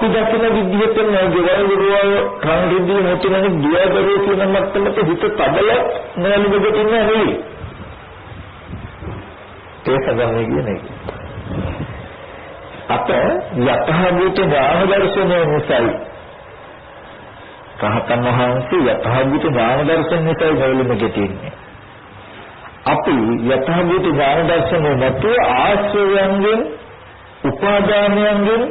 අපි දැකන විදිහට නෑ ගෙවල් වල රන් රිදී මොටිනේ දියදරේ කියන මට්ටමට හිත තබල නෑලුබට ඉන්නේ නෙවෙයි. ඒක තමයි කියන්නේ. අප යථාභූත ඥාන දර්ශනය නිසායි රහතන් වහන්සේ යථාභූත ඥාන දර්ශනය නිසායි ගෞලම ගෙතින්නේ. අපි යථාභූත ඥාන දර්ශනය නැතුව ආශ්‍රයයන්ගෙන් උපාදානයන්ගෙන්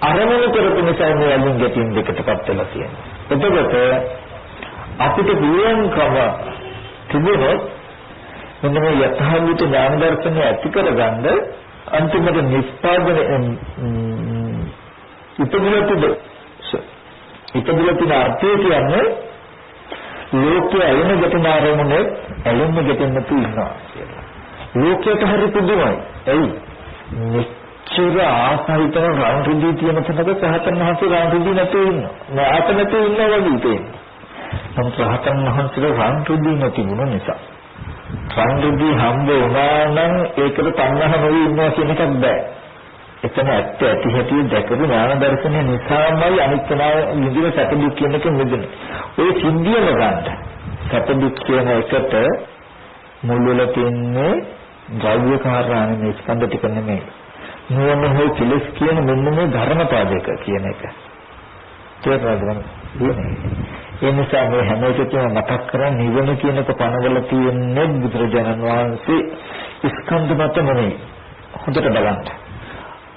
අරමුණු කරපු නිසා මේ වලින් ගැටීම් දෙකටපත් වෙලා තියෙනවා. එතකොට අපිට පුළුවන්කම තිබුණොත් මෙන්න මේ යථාභූත ඥාන දර්ශනය ඇති කරගන්න අන්තිමට නිස්පාදන ඉතබුලති අර්ථය කියන්නේ ලෝකයේ අයන ගැටෙන අරමුණේ ඇලෙන්න ගැටෙන්න තියෙනවා කියලා. ලෝකයට හරි පුදුමයි. එයි මෙච්චර ආසහිතන රාම් රිදී තියෙන තැනක සහතන් වහන්සේ රාම් රිදී නැතුව ඉන්නවා. නැත නැතුව ඉන්නවා වගේ තියෙනවා. නමුත් සහතන් වහන්සේ රාම් රිදී නැතිුණ නිසා රාම් රිදී හම්බ වුණා නම් ඒකට තණ්හා නොවි ඉන්නවා කියන එකක් බෑ. එතන ඇත්ත ඇති හැටි දැකපු ඥාන දර්ශනය නිසාමයි අනිත්‍යනාව විදින සැප දුක් කියන එක මෙදෙන. ඔය සිද්ධියම ගන්න. සැප දුක් කියන එකට මුල් වෙලා තියන්නේ ද්‍රව්‍ය කාරණා නෙමෙයි ස්කන්ධ ටික නෙමෙයි. නුවණ හෝ කෙලස් කියන මෙන්න මේ ධර්මතාවයක කියන එක. තේරුණාද? ඒ නිසා මේ හැම එකකම මතක් කරන් නිවන කියන එක පනවල තියෙන්නේ බුදුරජාණන් වහන්සේ ස්කන්ධ මත නෙමෙයි. හොඳට බලන්න.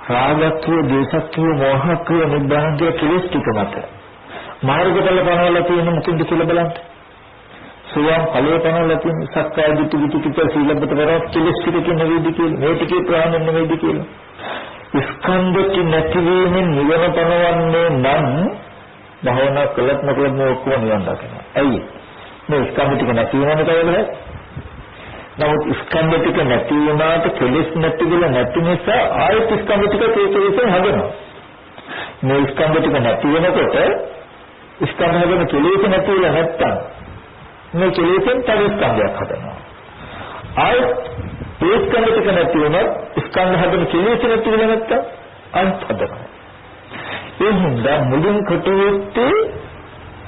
රාගක්ඛය, දේශක්ඛය, මෝහක්ඛය, නිබ්බානක්ඛය කෙලස් ටික මත. මාර්ගඵල පනවල තියෙන මුකුත් කියලා බලන්න. සෝවාන් ඵලයේ පනවල තියෙන සක්කාය දිට්ඨි විචිකිච්ඡා සීලබ්බත වරක් කෙලස් ටික කියන වේදි කියලා. මේ ටිකේ ප්‍රාණය නෙවෙයිද කියලා. ස්කන්ධ නැතිවීමෙන් නිවන පනවන්නේ නම් භවනා කළත් නොකළත් මේ ඔක්කොම නිවන් දකිනවා. ඇයි? මේ ස්කන්ධ ටික නැති වෙනවනේ කියලා. නමුත් ස්කන්ධ ටික නැති වුණාට කෙලෙස් නැති වෙලා නැති නිසා ආයත ස්කන්ධ ටික කේකේසෙන් හදනවා. මේ ස්කන්ධ ටික නැති වෙනකොට ස්කන්ධ හදන කෙලෙස් නැති වෙලා නැත්තම් මේ කෙලෙසෙන් තව ස්කන්ධයක් හදනවා. ආයත ඒ ස්කන්ධ ටික නැති වුණොත් ස්කන්ධ හදන කෙලෙස් නැති වෙලා නැත්තම් අන්ත හදනවා. ඒ හින්දා මුලින් කටයුත්තේ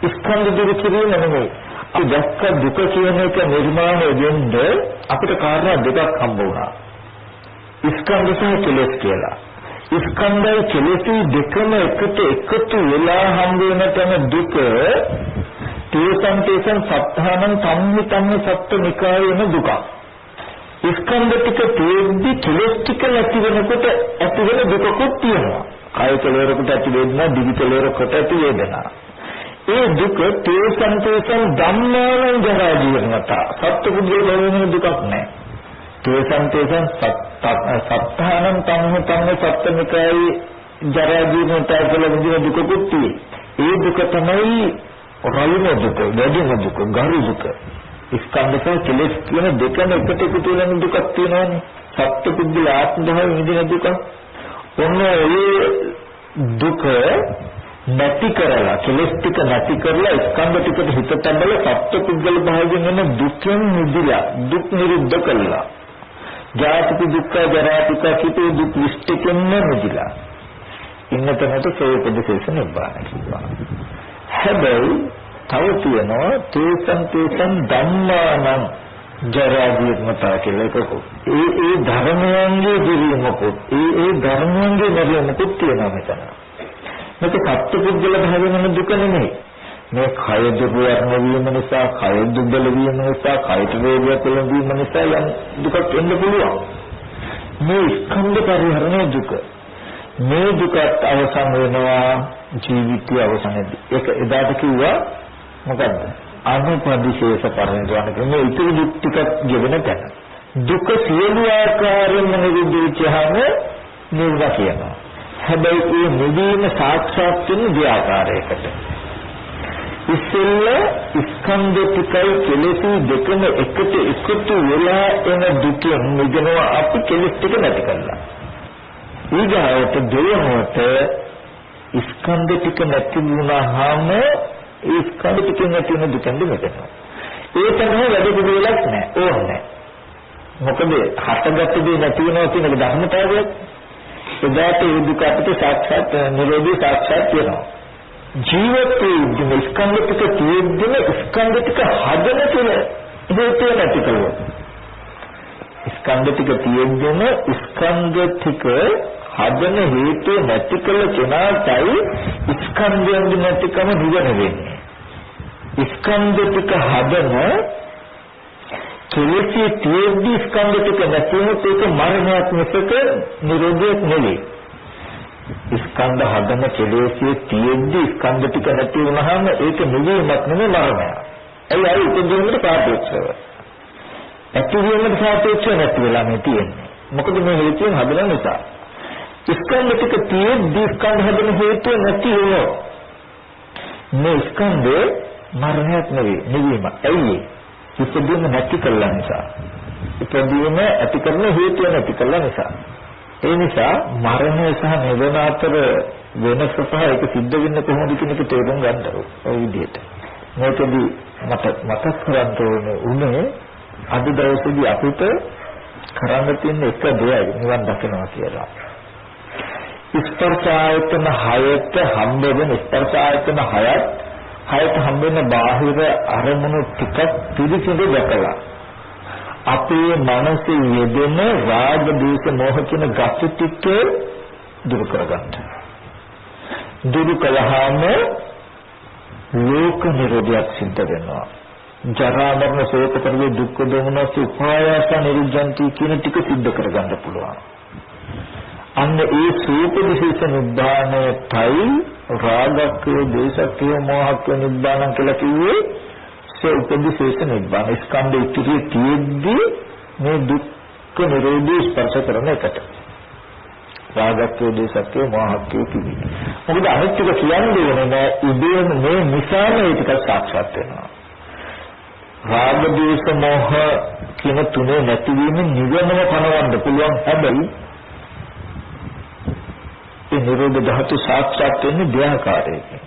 ස්කන්ධ දුරු කිරීම නෙමෙයි. අපි දැක්ක දුක කියන එක නිර්මාණය වෙන්න අපිට කාරණා දෙකක් හම්බ වුණා. ස්කන්ධ සහ කෙලෙස් කියලා. ස්කන්ධයි කෙලෙසි දෙකම එකතු වෙලා හම්බ වෙන තැන දුක තේසං සත්තානං සම්මිතං සත්ත්වනිකායන දුක. ස්කන්ධ ටික තේද්දි කෙලෙස් ටික නැති වෙනකොට ඇති වෙන දුකකුත් තියෙනවා. කාය කෙලවරකට ඇති වේදනා, දිවි කෙලවරකට ඇති වේදනා. ඒ දුක තේසං ධම්මාන ජරා ජීවනත සත්පුද්ගල වෙන දුකක් නෑ. තේසං සත්තානං තම්ම සත්ත්වනිකායි ජරා ජීවනත කියලා විදින දුකකුත් තියෙයි. ඒ දුක තමයි රයිම දුක, වැඩිම දුක, ගරු දුක. ස්කන්ධ සහ කෙලෙස් කියන දෙකම එකට එකතු වෙන දුකක් තියෙනවානේ. සත්පුද්ගල ආත්ම භාවය විදින දුක. ඔන්න ඒ දුක නැති කරලා කෙලස් ටික නැති කරලා ස්කන්ධ ටිකට හිත තබල සත්පුද්ගල භාවයෙන් එන දුක්ෙන් මිදලා දුක් නිරුද්ධ කළා. ජාති දුක්ඛ ජරා දුක්ඛ කිතේ දුක් විශ්තිකෙන්න මිදලා. ඉන්න තැනට සෝපදේශ නිබ්බාන කියනවා. හැබැයි තව තියෙනවා තේසං ධම්මානං ජරා ජීවනතා කියලා එකක. ඒ ධර්මයන්ගේ දිරීමකුත් ඒ ධර්මයන්ගේ නිර්ලමකුත් තියෙනවා මෙතන. මේක සත්පුද්ගල භාවයෙන් දුක නෙමෙයි. මේ කය දුර්වර්ණ වීම නිසා, කය දුබල වීම නිසා, කයට රෝගයක් ලැබීම නිසා යම් දුකක් එන්න පුළුවන්. මේ ස්කන්ධ පරිහරණය දුක. මේ දුකත් අවසන් වෙනවා ජීවිතය අවසන්දී. ඒක එදාට කිව්වා මොකද්ද? අනුපදිශේෂ පරිණාමය කියන්නේ ඉතිරි දුක් ටිකක් ගෙවෙන තැන. දුක සියලු ආකාරයෙන්ම නිරුද්ධ වෙච්චහම නිර්වාණ කියනවා. හැබැයි මේ නිවීම සාක්ෂාත් වෙන දෙආකාරයකට. ඉස්සෙල්ල ස්කන්ධ ටිකයි කෙලෙසි දෙකම එකතු වෙලා එන දුකෙන් නිදනවා අපි කෙලෙස් ටික නැති කරලා. ඊගාවට දෙවොට ස්කන්ධ ටික නැති වුණාම ඒ ස්කන්ධ ටික නැති වෙන දුකෙන් මිදෙනවා. ඒ තමයි වැඩි පිළිවෙලක් නෑ ඕනේ. මොකද හටගත්තු දේ නැති වෙනවා කියන ධර්මතාවයක්. එදාට ඒ දුක අපිට සාක්ෂාත් නිරෝධී සාක්ෂාත් වෙනවා. ජීවිතයේ ස්කන්ධ ටික තියෙද්දිම ස්කන්ධ ටික හදන තුන හේතු නැති කළොත් ස්කන්ධ ටික තියෙද්දිම ස්කන්ධ ටික හදන හේතු නැති කළ කෙනාටයි ස්කන්ධයන්ගේ නැතිකම නිවන වෙන්නේ. ස්කන්ධ ටික හදන කෙලෙසි තියෙද්දි ස්කන්ධ ටික නැතිවෙත් ඒක මරණයක් මිසක නිරෝධයක් නෙවෙයි. ස්කන්ධ හදන කෙලෙසි තියෙද්දි ස්කන්ධ ටික නැති වුණාම ඒක නිවීමක් නෙවෙයි මරණයක්. ඒ උපදින්නට සාපේක්ෂව. ඇතිවීමට සාපේක්ෂව නැති වෙලා මේ තියෙන්නේ. මොකද මේ හේතුන් හදන නිසා. ස්කන්ධ ටික තියෙද්දි ස්කන්ධ හදන හේතුව නැති වෙනවා. මේ ස්කන්ධේ මරණයක් නෙවෙයි නිවීම. ඇයි? ඉපදීම නැති කළා නිසා. ඉපදීම ඇති කරන හේතුව නැති කළා නිසා. ඒ නිසා මරණය සහ නිවන අතර වෙනස සහ ඒක සිද්ධ වෙන්නේ කොහොමද කියන එක තේරුම් ගන්න ඕනේ. ওই විදිහට. මේකදී මතක් කරගන්න ඕනේ අද දවසේදී අපිට කරන්න තියෙන එක දෙයයි නිවන් දකිනවා කියලා. ස්පර්ශ ආයතන 6ට හම්බ වෙන ස්පර්ශ ආයතන 6ට හම්බ වෙන බාහිර අරමුණු ටික පිළිසිඳ දැකලා අපේ මනසේ යෙදෙන රාග දේශ මොහ කියන ගති ටික දුරු කරගන්න. දුරු කළාම ලෝක නිරෝධයක් සිද්ධ වෙනවා. ජරා මරණ ශෝක පරිදේ දුක්ඛ දෝමනස් උපායාස නිරුද්ධන්ති කියන ටික සිද්ධ කරගන්න පුළුවන්. අන්න ඒ සූපදිශේෂ නිබ්බානයයි රාගක්ඛය දේශක්ඛය මොහක්ඛය නිබ්බාන කියලා කිව්වේ සූපදිශේෂ නිබ්බාන. ස්කන්ධ ඉතිරිය තියෙද්දී මේ දුක්ඛ නිරෝධී ස්පර්ශ කරන එකට රාගක්ඛය දේශක්ඛය මොහක්ඛය කිව්වේ. මොකද අනිත් ටික කියන්නේ නෑ ඉබේම මේ නිසාම ඒ ටික සාක්ෂාත් වෙනවා. රාග දේශ මොහ කියන තුනේ නැතිවීමෙන් නිවනම පණවන්න පුළුවන්. හැබැයි ඒ නිරෝධ ධාතු සාක්ෂාත් වෙන්නේ දෙආකාරයකින්.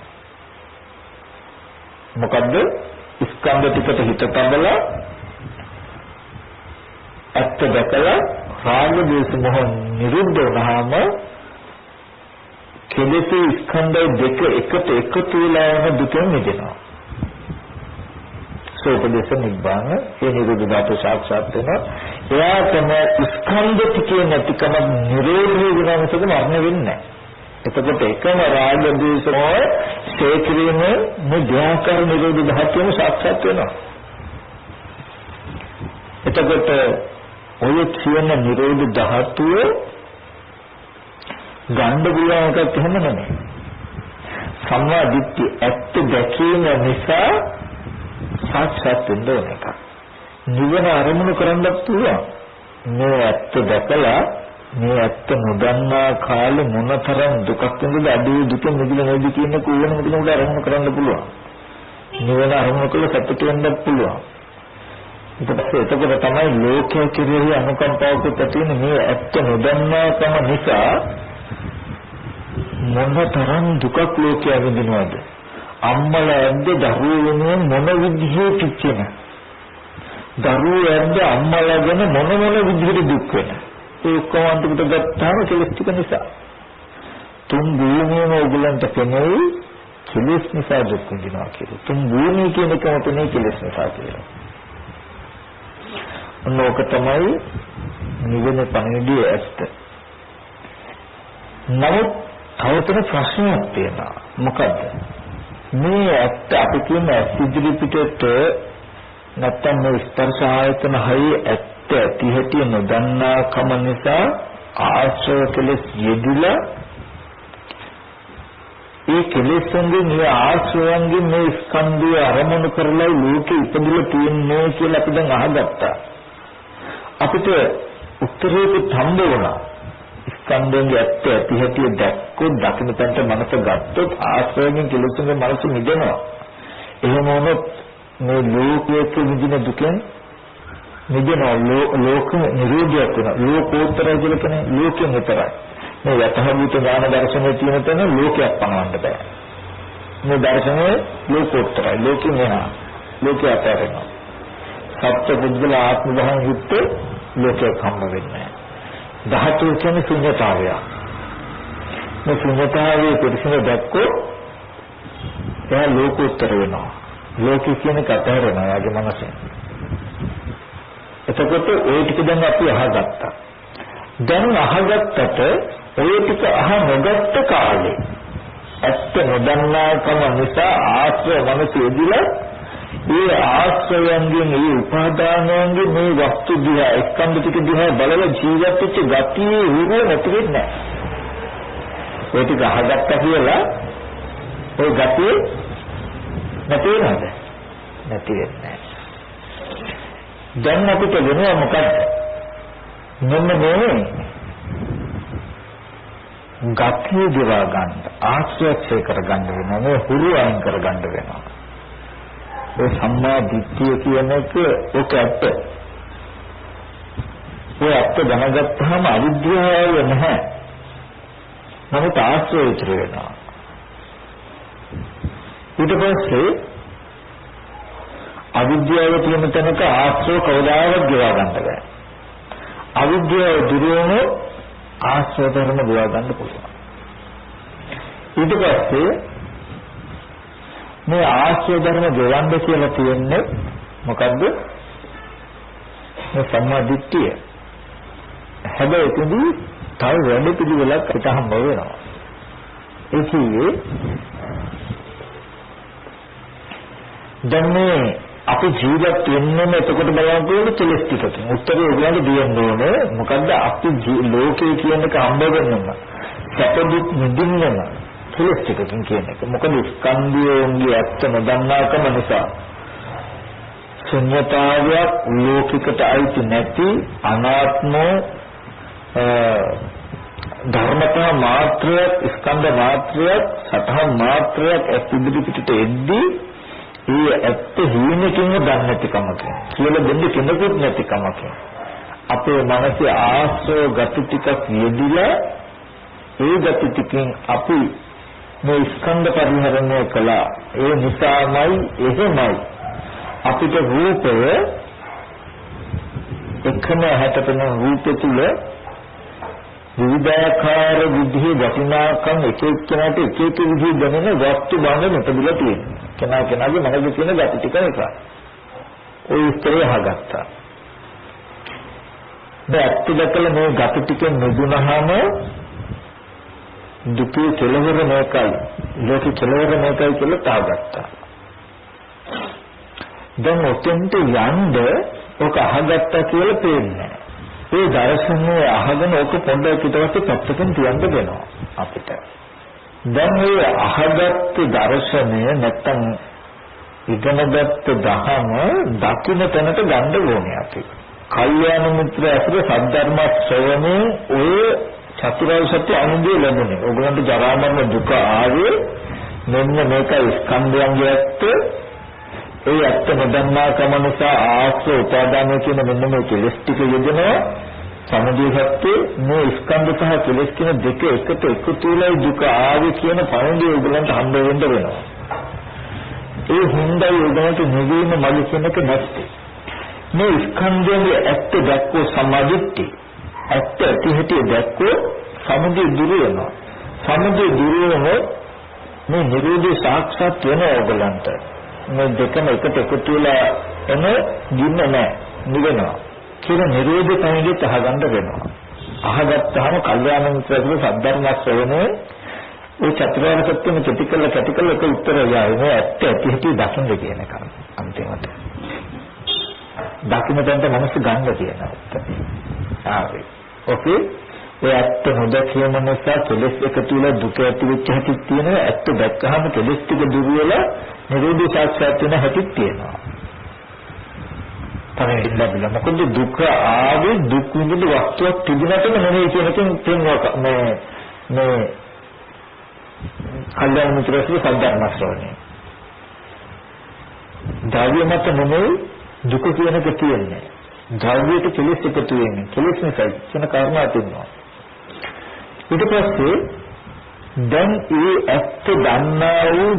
මොකද්ද? ස්කන්ධ ටිකට හිත තබලා ඇත්ත දැකලා රාග දේශ මොහ නිරුද්ධ වුණාම කෙලෙස් ස්කන්ධ දෙක එකට එකතු වෙලා යන දුකෙන් මිදෙනවා. සෝපදේශ නිබ්බාන ඒ නිරෝධ ධාතු සාක්ෂාත් වෙනවා. එයා තමයි ස්කන්ධ ටිකේ නැතිකම නිරෝධී වෙනවසක මරණ වෙන්නේ නැහැ. එතකොට එකම රාග දේශ මොහ ශේක්‍රීම මුද්‍යාකාර නිරෝධ ධාතුවම සාක්ෂාත් වෙනවා. එතකොට ඔය කියන නිරෝධ ධාතුව ගන්න පුළුවන් එකක් එහෙම නෙමෙයි. සම්මා දිට්ඨිය ඇත්ත දැකීම නිසා සාක්ෂාත් වෙන්න ඕන එකක්. නිවන අරමුණු කරන්නත් පුළුවන්. මේ ඇත්ත දැකලා මේ ඇත්ත නොදන්නා කාලේ මොනතරම් දුකක් වෙනවද අදී දුක මිදෙන්නේ නැද්ද කියන කෝණෙම උඩ අරමුණු කරන්න පුළුවන්. නිවන අරමුණු කළ සතුට වෙන්නත් පුළුවන්. එතකොට තමයි ලෝකයේ කෙරෙහි අනුකම්පාවක ඇතිවෙන මේ ඇත්ත නොදන්නාකම නිසා මොනතරම් දුකක් ලෝකයේ විඳිනවද? අම්මලා ඇද්ද දරුවෝ වෙනුවෙන් මොන විදිහේ පිච්චෙන දරුවෝ ඇද්ද අම්මලා ගැන මොන විදිහට දුක් වෙන ඒ කොහොමද ගත්තාම කෙලස් ටික නිසා තුන් භූමියම ඔයගලන්ට කෙනෙයි කෙලස් නිසා දුක් විඳිනවා කියලා. තුන් භූමිය කියන එකම තමයි කෙලස් නිසා කියලා. ඔන්නෝක තමයි නිවන පණිවිඩය ඇත්ත. නමුත් තවතන ප්‍රශ්නයක් තියෙනවා. මොකද්ද? මේ ඇත්ත අපි කියන ඉදිරි පිටට නැත්තම් මේ ස්පර්ශ ආයතන හයේ ඇත්ත ඇති හැටි නොදන්නා කම නිසා ආශ්‍රව කෙලෙස් යෙදුලා ඒ කෙලෙස්ෙන්ගේ මේ ආශ්‍රවයන්ගේ මේ ස්කන්ධය අරමුණු කරලා ලෝකෙ ඉපදෙලා තියෙන්නේ කියලා අපි දැන් අහගත්තා. අපිට උත්තරේට හම්බ වුණා. ස්කන්ධයන්ගේ ඇත්ත ඇති හැටි දැක්කොත් දකින්න තැනට මනස ගත්තොත් ආශ්‍රවයෙන් කෙලෙස්ෙන්ගේ මනස මිදෙනවා. එහෙම වුණොත් මේ ලෝකයේ විඳින දුකෙන් මිදෙනවා. ලෝක නිරෝධයක් වෙනවා. ලෝකෝත්තරය කියලා කියන්නේ ලෝකෙන් විතරයි. මේ යථාභූත ඥාන දර්ශනයේ තියෙන තැන ලෝකයක් පනවන්න බෑ. මේ දර්ශනය ලෝකෝත්තරයි. ලෝකෙන් එහා. ලෝකය අතහැරෙනවා. සත්‍ය බුද්ධල ආත්ම භාවයෙන් යුක්ත ලෝකයක් හම්බ වෙන්නේ නැහැ. ධාතු කියන්නේ ශුන්‍යතාවය. මේ ශුන්‍යතාවයේ පිරිසිදු දැක්කොත් එයා ලෝකෝත්තර වෙනවා. ලෝකී කියන කතරනවා යාගේ මනසෙන්. එතකොට ওই ටික දැන් අපි අහගත්තා. දැන් අහගත්තට ওই ටික නොගත්ත කාලේ ඇත්ත නොදන්නාකම නිසා ආශ්‍රය මනස එදිලා ඒ ආශ්‍රයයන්ගෙන් ඒ උපාදානයන්ගෙන් මේ වස්තු දිහා ස්කන්ධ ටික දිහා බලලා ජීවත් වෙච්ච ගතියේ උරුම නැති වෙන්නේ නැහැ. ඒ ටික අහගත්තා කියලා ඒ ගතිය නැති වෙනවද? නැති වෙන්නේ නැහැ. දැන් අපිට වෙනවා මොකක්ද? මෙන්න මේ ගතිය දිවා ගන්න ආශ්‍රය කර ගන්න වෙනවා. මේ හුරු අයින් කර ගන්න වෙනවා. ඒ සම්මා දිට්ඨිය කියන එක ඔක ඇත්ත. ඒ ඇත්ත දැනගත්තාම අවිද්‍යාව නැහැ. නමුත් ආශ්‍රය ඉතුරු වෙනවා. ඊට පස්සේ අවිද්‍යාව තියෙන තැනක ආශ්‍රය කවදාවත් ගෙවා ගන්න බෑ. අවිද්‍යාව දුර වුණොත් ආශ්‍රය ධර්ම ගෙවා ගන්න පුළුවන්. ඊට පස්සේ මේ ආශ්‍රය ධර්ම ගෙවන්න කියලා තියෙන්නේ මොකද්ද? මේ සම්මා දිට්ඨිය. හැබැයි එතනදී තව වැඩ පිළිවෙලක් හිත හම්බ වෙනවා. ඒ කියන්නේ දැන් මේ අපි ජීවත් වෙන්නේ එතකොට බලන්න ඕනේ කෙලස් ටිකකින්. උත්තරේ ඔයගොල්ලන්ට දෙන්න ඕනේ. මොකද්ද අපි ලෝකේ කියන එක හම්බ වෙන්නම සැප දුක් නිදින්නම කෙලස් ටිකකින් කියන එක. මොකද ස්කන්ධයෝන්ගේ ඇත්ත නොදන්නාකම නිසා ශුන්‍යතාවයක් ලෝකිකට අයිති නැති අනාත්ම ධර්මතා මාත්‍රයක් ස්කන්ධ මාත්‍රයක් සතහන් මාත්‍රයක් ඉදිරි පිටට එද්දී ඒ ඇත්ත හීනකින්ම දන්නේ නැතිකමකින් කියලා දෙන්න කෙනෙකුත් නැතිකමකින් අපේ මනසේ ආශ්‍රය ගති ටිකක් යෙදිලා ඒ ගති ටිකෙන් අපි මේ ස්කන්ධ පරිහරණය කළා. ඒ නිසාමයි එහෙමයි අපිට රූපය එකම හැටපෙන රූපය තුල විවිධාකාර විදිහේ වටිනාකම් එක එක්කෙනාට එක එක විදිහේ දැනෙන වස්තු බඳ මෙතනදලා තියෙනවා. කෙනාගේ මනසේ තියෙන gati ටික එක. ඔය ඉස්තරේ අහගත්තා. දැක්ක දැකලා මේ gati ටික නෙදුනහම දුකේ කෙලවර මේකයි. ලෝකේ කෙලවර මේකයි කියලා තාගත්තා. දැන් ඔතෙන්ට යන්න ඔක අහගත්තා කියලා පේන්නේ. ඒ දර්ශනය අහගෙන ඔක පොඩ්ඩක් ඊට පස්සේ පැත්තකින් තියන්න වෙනවා අපිට. දැන් මේ අහගත්ත දර්ශනය නැත්තම් ඉගෙනගත්ත දහම දකින්න තැනට ගන්න ඕනේ අපි. කල්යාණ මිත්‍ර ඇසුර සද්ධර්ම ශ්‍රවණේ ඔය චතුරාර්ය සත්‍ය අනුභවය ලැබුණේ. ඕගලන්ට ජරා මරණ දුක ආවේ මෙන්න මේකයි ස්කන්ධයන්ගේ ඇත්ත. ඒ ඇත්ත නොදන්නාකම නිසා ආශ්‍රය උපාදානය කියන මෙන්න මේ කෙලස් ටික යෙදෙනවා. සමුදය සත්‍ය මේ ස්කන්ධ සහ කෙලස් කියන දෙක එකට එකතු වෙලා දුක ආවේ කියන පණිවිඩය උගලන්ට හම්බ වෙන්න වෙනවා. ඒ හින්දා උගලන්ට නිවීම මඟ කියනක නැත්තේ. මේ ස්කන්ධයේ ඇත්ත දැක්කෝ සමාධිත්‍ය. ඇත්ත ඇති දැක්කෝ සමුදය දුර වෙනවා. සමුදය දුර වෙනොත් මේ නිරෝධය සාක්ෂාත් වෙනවා උගලන්ට. මේ දෙකම එකට එකතු වෙලා එන ගින්න නැහැ නිවෙනවා කියලා නිරෝධය තමයි අහගන්න වෙනවා. අහගත්තාම කල්යාණ මිත්‍රතුරු සද්ධර්ම ශ්‍රවණය ඒ චතුරාර්ය සත්‍යම කැටිකල ඒක උත්තර යයි ඇත්ත ඇති දකින්න කියන එක අන්තිමට දකින්න තැනට මනස ගන්න කියනවා. ආවේ ඕකේ ඒ ඇත්ත නොදැකීම නිසා කෙලෙස් එකතු වෙලා දුක ඇති වෙච්ච හැටි තියෙනවා. ඇත්ත දැක්කහම කෙලෙස් ටික දුර වෙලා නිරෝධය සාක්ෂාත් වෙන හැටි තියෙනවා. තමයි ඉන්න මොකද දුක ආවේ දුක් විඳින වස්තුවක් තිබුණාටම නෙමෙයි කියන එකෙන් තේරෙනවා මේ කල්යාණ මිත්‍රස්ව සද්ධර්ම ශ්‍රවණය. ද්‍රව්‍ය මත නෙමෙයි දුක කියන එක තියෙන්නේ. ද්‍රව්‍යයට කෙලෙස් එකතු වෙන්නේ. කෙලෙස් නිසා කියන කාරණා තියෙනවා. ඊට පස්සේ දැන් ඒ ඇත්ත දන්නා වූ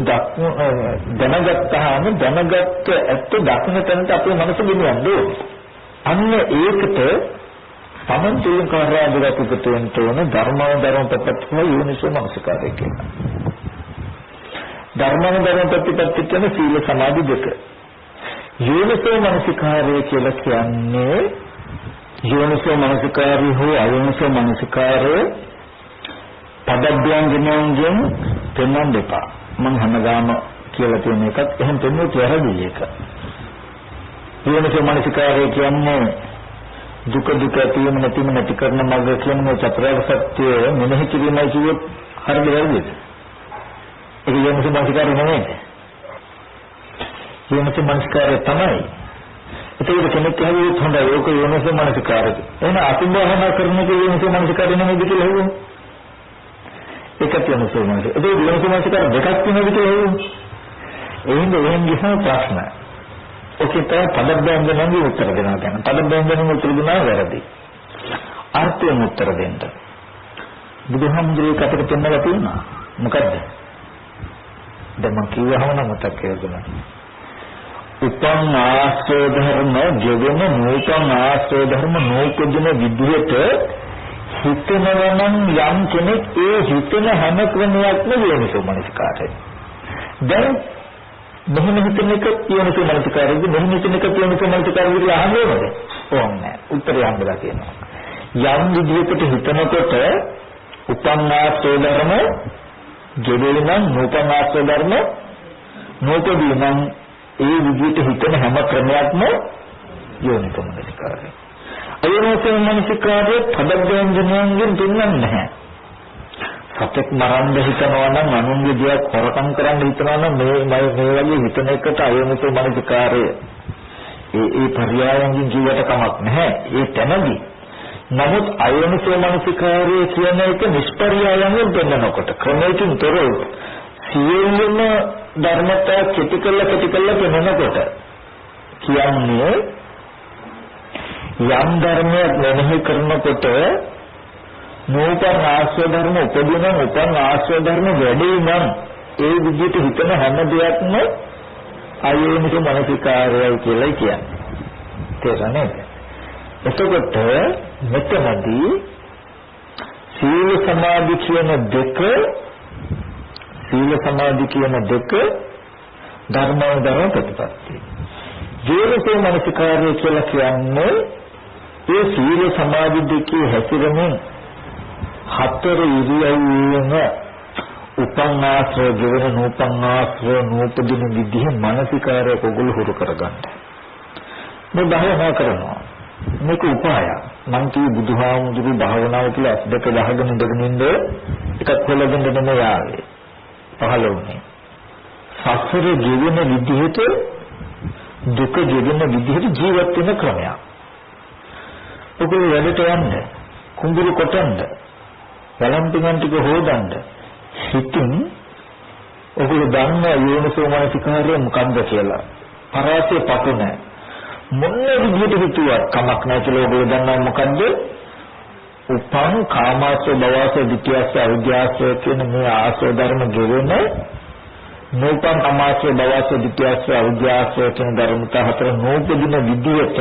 දැනගත්තාම දැනගත්ත ඇත්ත දකින්න තැනට අපේ මනස ගෙනියන්න ඕනේ. අන්න ඒකට තමන් තුළින් කාර්යයක් පිටුවෙන්න ඕන ධර්මානුධර්ම ප්‍රතිපත්තිය යෝනිසෝ මනසිකාරය කියලා. ධර්මානුධර්ම ප්‍රතිපත්තිය කියන සීල සමාධි දෙක. යෝනිසෝ මනසිකාරය කියලා කියන්නේ යෝනිසෝ මනසිකාරය හෝ අයෝනිසෝ මනසිකාරය පදබ්බයන්ගෙන් පෙන්වන්න දෙපා. මම හැමදාම කියලා තියෙන එකත් එහෙම පෙන්වුවොත් වැරදි එක. යෝනිසෝ මනසිකාරය කියන්නේ දුක ඇතිවීම නැති කරන මඟ කියන මේ චතුරාර්ය සත්‍ය මෙනෙහි කිරීමයි කියොත් හරිද වැරදිද? ඒක යෝනිසෝ මනසිකාරය නෙමෙයි. යෝනිසෝ මනසිකාරය තමයි. ඒක කෙනෙක් කියුවොත් හොඳයි ඒක යෝනිසෝ මනසිකාරය. එහෙනම් අසුභවහන කරන එක යෝනිසෝ මනසිකාරය නෙමෙයිද කියලා හෙව්වොත්. ඒකත් යෝනිසෝ මනසිකාරය. ඒක යෝනිසෝ මනසිකාරය දෙකක් තියෙනවද කියලා හෙව්වොත්. එහෙනම් ගිහම ප්‍රශ්න. ඔකේ තමයි පදබ්බයන්ගෙන් උත්තර දෙනවා කියන්නේ. පදබ්බයන්ගෙන් උත්තර දුන්නා වැරදි. අර්ථයෙන් උත්තර දෙන්න. බුදුහාමුදුරුවෝ කතට පෙන්නලා තියෙනවා. මොකද්ද? දැන් මම කිව්වහම නම් මතක් කියලා. උපන් ආශ්‍රය ධර්ම ජීවන නූතන ආශ්‍රය ධර්ම නූපදින විදිහට හිතනවනම් යම් කෙනෙක් ඒ හිතන හැම ක්‍රමයක්ම යෝනිසෝ මනසිකාරය. දැන් මෙහෙම හිතන එක යෝනිසෝ මනසිකාරයද මෙහෙම හිතන එක යෝනිසෝ මනසිකාරයද කියලා අහන්නේද? ඕනේ. උත්තරය හම්බලා තියෙනවා. යම් විදිහකට හිතනකොට උපන් ආශ්‍රය ධර්ම ජීවන නූතන ආශ්‍රය ධර්ම නූපදින ඒ විදිහට හිතන හැම ක්‍රමයක්ම යෝනිසෝ මනසිකාරය. අයෝනිසෝ මනසිකාරය පදබ්බයන්ගෙන් දෙන්නේ නැහැ. සත්‍යක් මරන්න හිතනවා නම් අනුන්ගේ දෙයක් හොරකම් කරන්න හිතනවා නම් මේ වගේ හිතන එකට අයෝනිසෝ මනසිකාරය ඒ පරියායන්ගෙන් ජීවිත කමක් නැහැ. ඒ තැනදී නමුත් අයෝනිසෝ මනසිකාරය කියන එක නිෂ්පර්යායයෙන් දෙන්නකොට ක්‍රමයකින් තොරව සියලුම ධර්මතා කෙටි කළ පෙනෙනකොට කියන්නේ යම් ධර්මයක් මෙනෙහි කරනකොට නූතන ආශ්‍රය ධර්ම උපදින උපන් ආශ්‍රය ධර්ම වැඩි නම් ඒ විදිහට හිතන හැම දෙයක්ම අයෝනිසෝ මනසිකාරයයි කියලා කියන්නේ. තේරෙනවද? එතකොට මෙතනදී සීල සමාධි කියන දෙක ධර්මානුධර්ම ප්‍රතිපත්තිය. යෝනිසෝ මනසිකාරය කියලා කියන්නේ ඒ සීල සමාධි දෙකේ හැසිරෙමින් හතර ඉරියව්වෙම උපන් ආශ්‍රය ජීවන නූපන් ආශ්‍රය නූපදින විදිහ මානසිකාරය කොගොල්ල හුරු කරගන්න. මේ භාවනා කරනවා. මේක උපායක්. මං කිය බුදුහාමුදුරු භාවනාව කියලා දෙක ගහගෙන ඉඳගෙන එකක් හොලගෙන දෙන්න යාවේ. පහළ වුණේ. සසර ජීවන විදිහට දුක ජීවන විදිහට ජීවත් වෙන ක්‍රමයක්. ඔකේ වැඩට යන්න කුඹුරු කොටන්න වළම්පින් ටික හොදන්න හිතින් ඔගොල්ලෝ දන්න යෝනිසෝ මනසිකාරය මොකක්ද කියලා පරාසය පතු නැහැ මොන විදිහට හිතුවත් කමක් නැහැ කියලා ඔගොල්ලෝ දන්නා මොකද්ද උපන් කාමාශ්‍රය භවශ්‍රය ditthiyasya අවිද්‍යාශ්‍රය කියන මේ ආශ්‍රය ධර්ම ගෙවෙන නූපන් කාමාශ්‍රය භවශ්‍රය ditthiyasya අවිද්‍යාශ්‍රය කියන ධර්මතා හතර නූපදින විදිහට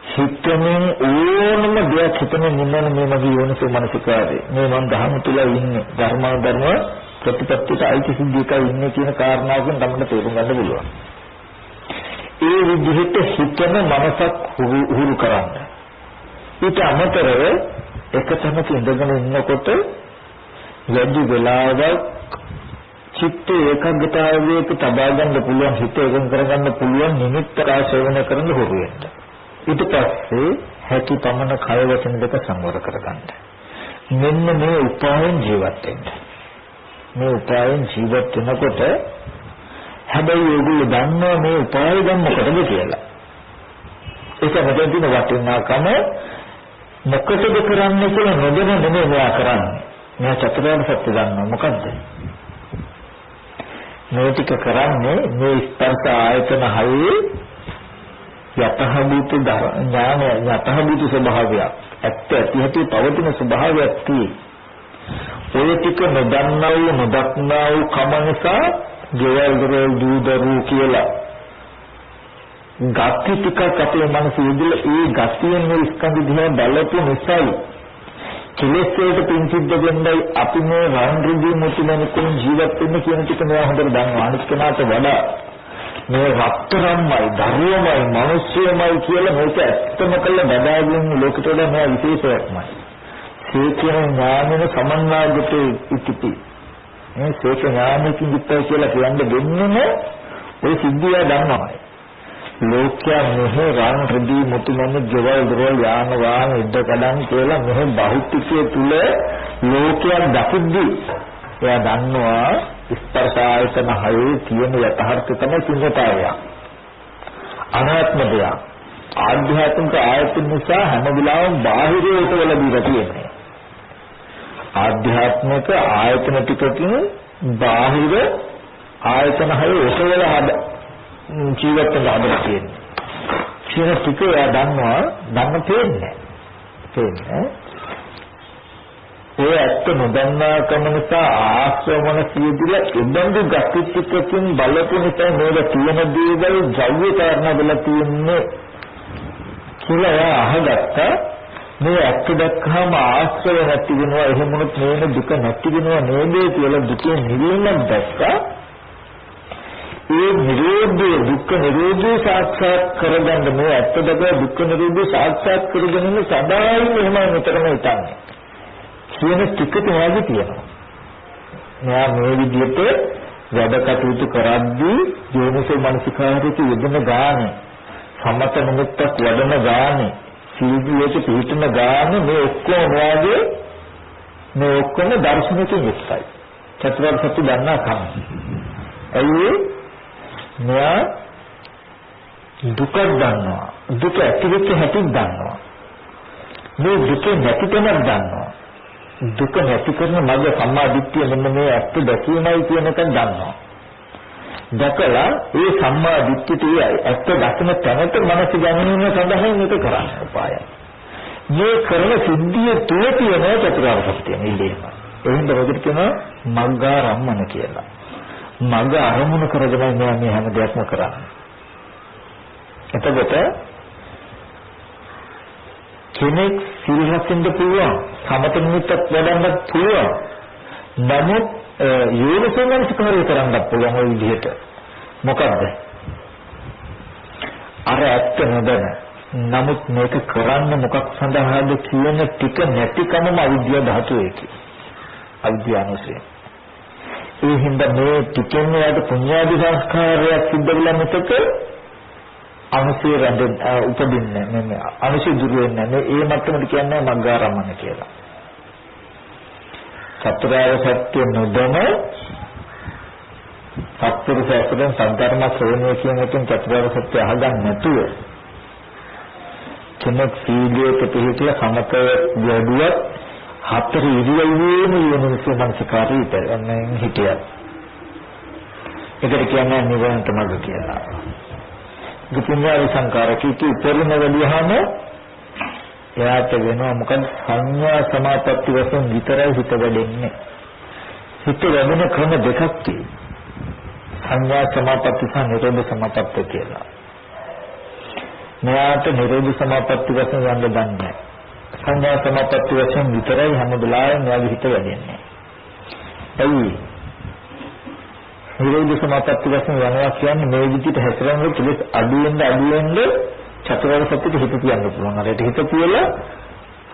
හිතමින් ඕනම දෙයක් හිතමින් ඉන්න මේ මගේ යෝනිසෝ මනසිකාරය මේ මම ධර්ම තුල ඉන්නේ ධර්ම ප්‍රතිපත්තියට අයිති සිද්ධියකයි ඉන්නේ කියන කාරණාවකින් තමයි තේරුම් ගන්න පුළුවන්. ඒ විදිහට හිතන මනසක් හුරු කරන්න. ඊට අමතරව එක තැනක ඉඳගෙන ඉන්නකොට වැඩි වෙලාවක් චිත්ත ඒකාග්‍රතාවයක තබා ගන්න පුළුවන් හිත එකඟ කරගන්න පුළුවන් නිමිත්ත ආශ්‍රවණය කරන්න හුරු වෙන්න. ඊට පස්සේ හැකි පමණ කය වචන දෙක සංවර කරගන්න. මෙන්න මේ උපායෙන් ජීවත් වෙන්න. මේ උපායෙන් ජීවත් වෙනකොට හැබැයි ඒගොල්ලෝ දන්නවා මේ උපාය දැන් මොකටද කියලා. ඒක මෙතන තියෙන වටිනාකම මොකටද කරන්නේ කියලා නොදැන නෙමෙයි මෙයා කරන්නේ. මෙයා චතුරාර්ය සත්‍ය දන්නවා මොකද්ද? මේ ටික කරන්නේ මේ ස්පර්ශ ආයතන හයේ යතහභූත ඥානය යතහභූත ස්වභාවයක් ඇත්ත ඇති පවතින ස්වභාවයක් තියෙයි. ඔය ටික නොදන්නා වූ නොදක්නා වූ කම නිසා ගෙවල් දොරවල් දූදරු කියලා ගති ටිකක් අපේ මනස ඉදලා ඒ ගතියෙන් මේ ස්කන්ධ දිහා බලපු නිසායි කෙලෙස් වලට පිංචිද්ද වෙන්නයි අපි මේ රාන්ද්‍රදී මුතුමනිකුන් ජීවත් වෙන්න කියන ටික මෙයා හොඳට දන්නවා. අනිත් කෙනාට වඩා මේ රත්තරන්මයි ධර්මමයි මිනිස්සුමයි කියලා මේක ඇත්තම කළ බදාගෙන ලෝකෙට වඩා මෙයා විශේෂයක්මයි. සීකේ ඥානෙන සමන්වාගත ඉතිපි. මේ සීක ඥානකින් යුක්තයි කියලා කියන්නේ දෙන්නේ ඔය සිද්ධිය දන්නවා. ලෝකයා මෙහෙ රාන්ද්‍රදී මුතුමනි ජවල් දරවල් යාන වාහන ඉද්ද කඩන් කියලා මෙහෙ බහුතිකයේ තුල ලෝකයක් දකිද්දී එයා දන්නවා ස්පර්ශ ආයතන හයේ තියෙන යථාර්ථය තමයි සිංහතාවය. අනාත්මය. ආධ්‍යාත්මික ආයතන නිසා හැම වෙලාවෙම බාහිරයට වල දීලා තියෙන්නේ. ආධ්‍යාත්මික ආයතන ටිකකින් බාහිර ආයතන හයේ ඔසවල ජීවිත ගන්න තියෙන්නේ. කියන ටික එයා දන්නවා දන්න තේන්නේ. ඔය ඇත්ත නොදන්නා කම නිසා ආශ්‍රවණ සියදිලා ඉබඳු ගතිත්‍යකින් බලපු නිසා මේක තියෙන දේවල් ජෛව කාරණා වෙලා තියෙන්නේ කියලා අහගත්තා. මේ ඇත්ත දැක්කම ආශ්‍රව නැති වෙනවා, එහෙම වුණොත් මේන දුක නැති වෙනවා නේද කියලා දුකේ නිවීමක් දැක්කා. ඒ නිරෝධය දුක්ඛ නිරෝධය සාක්ෂාත් කරගන්න මේ ඇත්ත දැක දුක්ඛ නිරෝධය සාක්ෂාත් කරගන්න සදායි එහෙම මෙතරම හිතන්නේ. කියන ටික තමයි තියෙනවා. මෙයා මේ විදිහට වැඩ කටයුතු කරද්දී යෝනිසෝ මනසිකාරයේ යෙදෙන ගානේ සමත නිමිත්තක් වඩන ගානේ සීලයේ පිහිටන ගානේ මේ ඔක්කොම වාගේ මේ ඔක්කොම දර්ශනකින් යුක්තයි. චතුරාර්ය සත්‍ය දන්නා කම. ඇයි මෙයා දුක දන්නවා. දුක ඇතිවෙච්ච හැටි දන්නවා. මේ දුක නැති තැනක් දන්නවා. දුක නැති කරන මඟ සම්මා දිට්ඨිය මෙන්න මේ ඇත්ත දැකීමයි කියන එක දන්නවා. දැකලා ඒ සම්මා දිට්ඨිය ඇත්ත දකින තැනට මනස ගැනීම සඳහා මේක කරන්න උපායයි. මේ කරන සිද්ධිය තුල තියෙන චතුරාර්ය සත්‍ය නිදීම. එහෙනම් මොකද කියනවා මග්ගාරම්මන කියලා. මග අරමුණු කරගෙන මේ හැම දෙයක්ම කරන්නේ. එතකොට කෙනෙක් සිල් රකින්න පුළුවන්, සමත නිමිත්තක් වඩන්නත් පුළුවන්. නමුත් යෝනිසෝමනසිකාරය කරන්නත් පුළුවන් ওই විදිහට. මොකද්ද? අර ඇත්ත නොදැන. නමුත් මේක කරන්න මොකක් සඳහාද කියන ටික නැතිකමම අවිද්‍යාව ධාතුවේකි. අවිද්‍යාවනෝසේ. ඒ හින්දා මේ ටිකෙන් යාට පුණ්‍යාදි සංස්කාරයක් සිද්ධ වෙලා මෙතක අනුසය රැඳෙන්න උපදින්නේ මේ අනුසය දුර වෙන්නේ මේ ඒ මට්ටමට කියන්නේ මග්ගාරම්මන කියලා. චතුරාර්ය සත්‍ය නොදැන සත්පුරුෂයන් සද්ධර්ම ශ්‍රවණය කියන එකෙන් චතුරාර්ය සත්‍ය අහගන්න නැතුව කෙනෙක් සීලයේ පිළිපිටලා සමත යදුවත් හතර ඉරියව්වේම යොමුසු මනසකාරීට එන්නේ හිටියා. ඒකට කියන්නේ නිවනට මඟ කියලා. දුක්ඛාර සංකාරකී උපරිම වැඩිහම එයාට වෙනවා මොකද සංඥා සමාපatti වශයෙන් විතරයි හිත වැඩෙන්නේ. හිත වැඩෙන ක්‍රම දෙකක් තියෙනවා. සංඥා සමාපatti සහ නිරෝධ සමාපatti කියලා. මෙයාට නිරෝධ සමාපatti වශයෙන් යන්න දන්නේ. සංඥා සමාපatti වශයෙන් විතරයි හැම වෙලාවෙම මෙයාගේ හිත වැඩෙන්නේ. එයි නිරෝධ සමාපatti වශයෙන් යනවා කියන්නේ මේ විදිහට හැසිරෙනකොට කෙලෙස් අඩුවෙන්ද චතුරාර්ය සත්‍යෙට හිත තියන්න පුළුවන්. අර හිත තියලා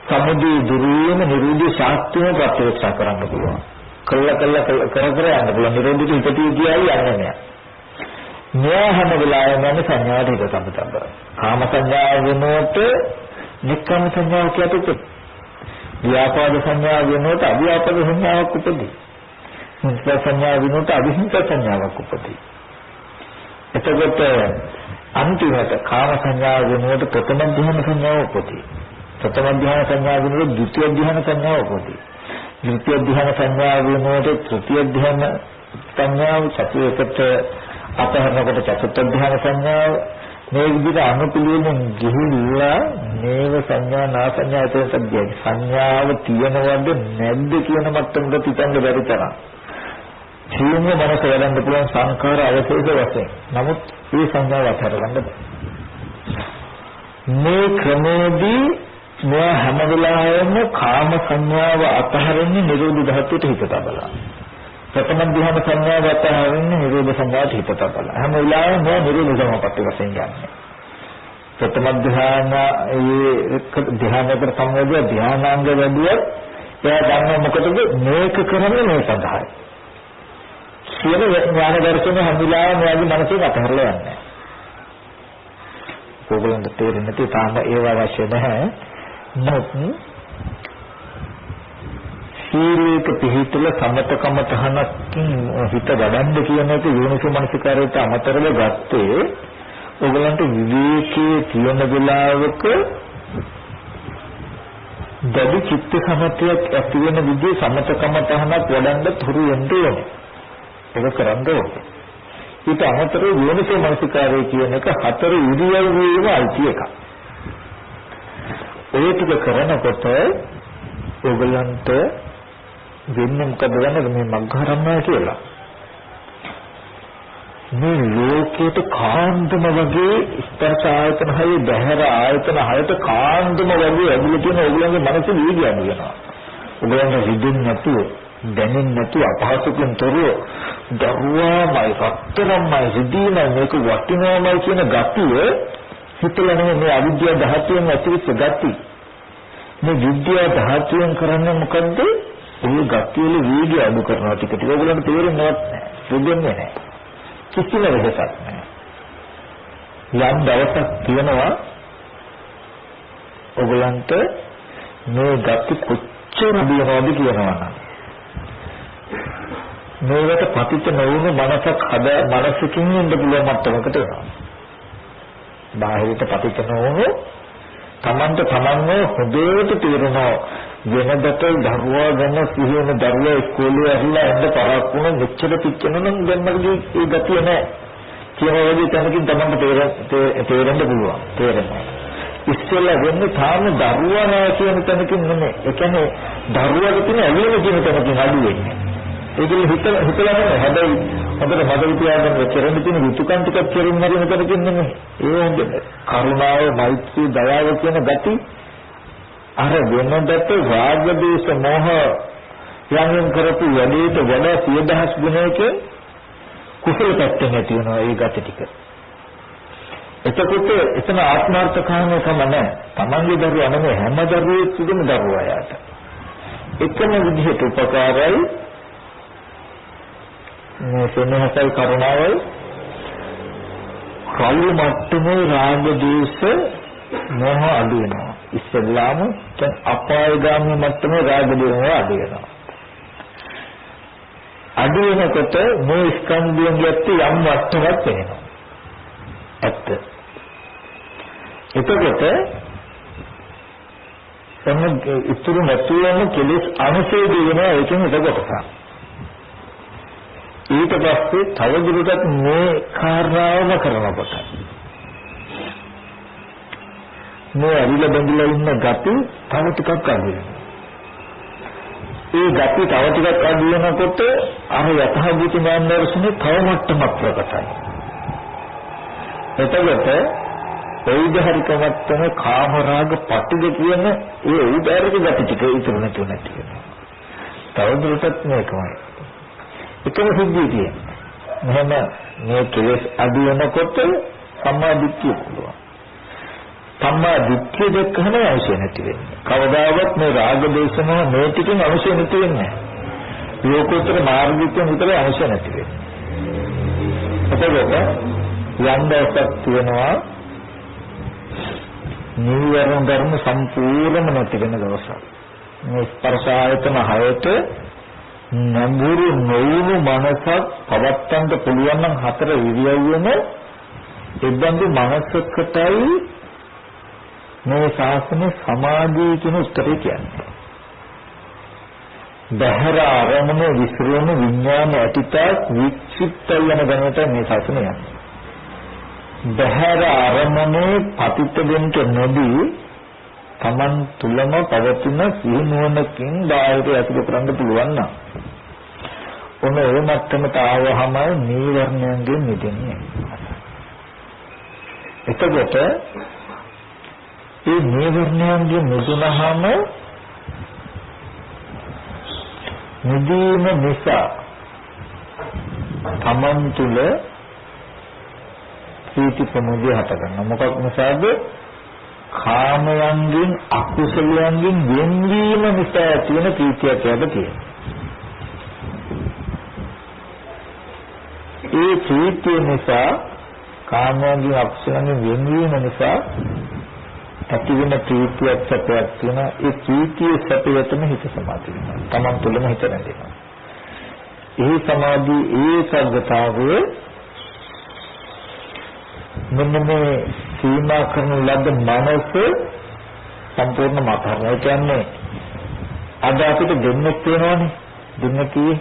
සමුදේ දුරීම නිරෝධ ශාස්ත්‍රය ප්‍රත්‍යක්ෂ කරන්න පුළුවන්. කර යන්න පුළුවන්. නිරෝධිත හිත තියලා යන්නේ නෑ. මෙයා හැම වෙලාවෙම යන්නේ සංඥාවට හිත සම්බන්ධ. කාම සංඥාව වෙනකොට නික්කම සංඥාව කියතොත් ව්‍යාපාද සංඥාව වෙනකොට අව්‍යාපාද සංඥාවක් උපදී. හිංසා සංඥාව වෙනකොට අවිහිංසා සංඥාවක් උපදී. එතකොට අන්තිමට කාම සංඥාව වෙනකොට ප්‍රථම ධ්‍යාන සංඥාව උපදී. ප්‍රථම ධ්‍යාන සංඥාව වෙනකොට ද්විතිය ධ්‍යාන සංඥාව උපදී. ද්විතිය ධ්‍යාන සංඥාව වෙනකොට තෘතිය ධ්‍යාන සංඥාව සතියකට අපහරනකොට චතුර්ථ ධ්‍යාන සංඥාව මේ විදිහට අනුපිළිවෙලින් ගිහිල්ලා මේව සංඥා නා සංඥා ඇතුළත සංඥාව තියෙනවද නැද්ද කියන මට්ටමකට හිතන්න බැරි තරම්. ජීවන මනස වැඩන්න පුළුවන් සංඛාර අවශේෂ වශයෙන්. නමුත් මේ සංඥාව අත්හැරගන්න බෑ. මේ ක්‍රමේදී මෙයා හැම වෙලාවෙම කාම සංඥාව අතහරින්නේ නිරෝධ ධාතුවට හිත තබලා. ප්‍රථම ධ්‍යාන සංඥාව අතහරින්නේ නිරෝධ සංඥාවට හිත තබලා. හැම වෙලාවෙම මෙයා නිරෝධ සමාපatti වශයෙන් යන්නේ. ප්‍රථම ධ්‍යානයකට සංවේදී ධ්‍යානාංග වැඩිවත් එයා දන්නවා මොකටද මේක කරන්නේ මේ සඳහායි. සියලු ඥාන දර්ශන හැම වෙලාවෙම එයාගේ මනසේ අතහැරලා යන්නේ. ඕගොල්ලන්ට තේරෙන්නේ නැති තාම ඒව අවශ්‍ය නැහැ. නමුත් සීලයක පිහිටල සමතකම තහනකින් හිත වඩන්න කියන එක යෝනිසෝ මනසිකාරයට අමතරව ගත්තේ ඕගොල්ලන්ට විවේකයේ තියෙන වෙලාවක දැඩි චිත්ත සමතයක් ඇති වෙන විදිහේ සමතකම තහනක් වඩන්න තුරු වෙන්න ඕනේ. ඒක කරන්න ඕනේ. ඊට අමතරව යෝනිසෝ මනසිකාරය කියන එක හතර ඉරියව්වේම අයිති එකක්. ඒ ටික කරනකොට ඕගලන්ට වෙන්නේ මොකද දන්නවද මේ මග්ගහරම්මා කියලා. මේ ලෝකයට කාන්දම වගේ ස්පර්ශ ආයතන හය බහැර ආයතන හයට කාන්දම වගේ ඇවිල්ලා තියෙන ඕගලන්ගේ මනසේ වීර්යය අනුයනවා. ඕගලන්ට රිදෙන්නේ නැතුව දැනෙන්නේ නැතුව අපහසුකම් තොරව දරුවාමයි රත්තරම්මයි රිදීමයි මේක වටිනවමයි කියන ගතිය හිතලනේ මේ අවිද්‍යාව ධාතුවෙන් ඇතිවෙච්ච ගතිය. මේ විද්‍යාව ධාතුවෙන් කරන්නේ මොකද්ද? ඒ ගතියල වේගය අඩු කරනවා ටික ටික. ඕගොල්ලන්ට තේරෙන්නේ නැහැ. රිදෙන්නේ නැහැ. කිසිම වෙහසක් නැහැ. යම් දවසක් තියෙනවා ඕගොල්ලන්ට මේ ගති කොච්චර දිනවද කියනවා නම් මේකට පතිත නොවුණු මනසක් මනසකින් ඉන්න පුළුවන් මට්ටමකට එනවා. බාහිරට පතිත නොවුණු තමන්ට තමන්ව හොඳට තේරෙනවා වෙනදට දරුවා ගැන සිහින දරුවා ඉස්කෝලේ ඇවිල්ලා එන්න පරක් වුණ මෙච්චර පිච්චෙන නම් දැන්මකදී ඒ ගතිය නැහැ කියන වගේ තැනකින් තමන්ට තේරෙන්න පුළුවන් තේරෙනවා. ඉස්සෙල්ලා වෙන්නේ තාම දරුවා නැහැ කියන තැනකින් නෙමෙයි. ඒ කියන්නේ දරුවාගේ තියෙන ඇලීම කියන තැනකින් අඩු වෙන්නේ. ඒකෙන් හිතලා නැහැ. හැබැයි හොඳට මතක තියාගන්න කෙරෙන්න තියෙන යුතුයකම් ටිකක් කෙරෙන්න මරින තැනකින් නෙමෙයි. ඒ හොඳ කරුණාව, මෛත්‍රී, දයාව කියන ගති අර වෙනදට රාග, දේශ, මොහ යන්ෙන් කරපු වැඩේට වඩා 100,000 ගුණයකින් කුසල පැත්තෙන් ඇති වෙනවා ඒ ගති ටික. එතකොට එතන ආත්මార్థකාමී කම නැහැ. Tamange දරුවා නෙමෙයි හැම දරුවෙක් සුදුම දරුවා යාට. එකම විදිහට උපකාරයි මේ සෙනෙහසයි කරුණාවයි කල්ලු මට්ටමේ රාග දේශ මොහ අඩු වෙනවා. ඉස්සෙල්ලාම දැන් අපායගාමී මට්ටමේ රාග දේශ අඩු වෙනවා. අඩු වෙනකොට මේ ස්කන්ධයෙන් යැත්ති යම් මට්ටමක් වෙනවා. ඇත්ත. එතකොට තමයි ඉතුරු නැතුවම කෙලෙස් අනුසය දෙනවා ඒකෙන් එක කොටසක්. ඊට පස්සේ තවදුරටත් මේ කාර්යවම කරනකොට මේ අවිල බඳිලා ඉන්න ගති තව ටිකක් අඩු වෙනවා. ඒ ගති තව ටිකක් අඩු වෙනකොට අර යථාභූත ඥාන දර්ශනේ තව මට්ටමක් ප්‍රකටයි. එතකොට උදාහරික මට්ටම කාම රාග පටිග කියන ඒ උදාහරික ගති ටික ඉතුරු නැති වෙනවා. තවදුරටත් මේකමයි. එකම සිද්ධිය මෙහෙම මේ කෙලෙස් අඩු වෙනකොට සම්මා දිට්ඨිය පුළුවන්. සම්මා දිට්ඨිය දැක්කම අවශ්‍ය නැති වෙන්නේ. කවදාවත් මේ රාග දේශන මේ ටිකෙන් අවශ්‍ය නැති වෙන්නේ නැහැ. ලෝකෝත්තර මාර්ගයෙන් විතරයි අවශ්‍ය නැති වෙන්නේ. එතකොට යම් දවසක් තියෙනවා නීවරණ ධර්ම සම්පූර්ණම නැති වෙන දවසක්. මේ ස්පර්ශ ආයතන හයට නඹුරු නොවුණු මනසක් පවත්තන්න පුළුවන් නම් හතර ඉරියව්වෙම එබඳු මනසකටයි මේ ශාසන සමාධිය කියන උත්තරේ කියන්නේ. බහැර ආරමුණ විසිරුණු විඥාන ඇතිතාක් වික්ෂිප්ත යන ගණයට මේ ශාසනය යන්නේ. බහැර ආරමුණේ පතිත වෙන්න නොදී Taman තුලම පවතින සිහිනුවණකින් බාහිර ඇතුළු කරන්න පුළුවන් නම් ඔන්න ඒ මට්ටමට ආවහමයි නීවරණයෙන් මිදෙන්නේ. එතකොට ඒ නීවරණයන්ගේ මුදුනහම නිදීම නිසා තමන් තුළ ප්‍රීති ප්‍රමෝදය හටගන්නවා. මොකක් නිසාද? කාමයන්ගෙන් අකුසලයන්ගෙන් වෙන්වීම නිසා තියෙන ප්‍රීතියක් යද තියෙනවා. ඒ ප්‍රීතිය නිසා කාමයන්ගෙන් අකුසලයන්ගෙන් වෙන්වීම නිසා ඇතිවෙන ප්‍රීතියක් සැපයක් තියෙන. ඒ ප්‍රීතිය සැපයටම හිත සමාධිය වෙනවා. තමන් තුළම හිත රැඳෙනවා. ඒ සමාධි ඒකාග්‍රතාවය මෙන්න මේ සීමා කරන ලද මනස සම්පූර්ණ මාතෘකාව. ඒ කියන්නේ අද අපිට දෙන්නෙක් වෙනවනේ. දෙන්නකී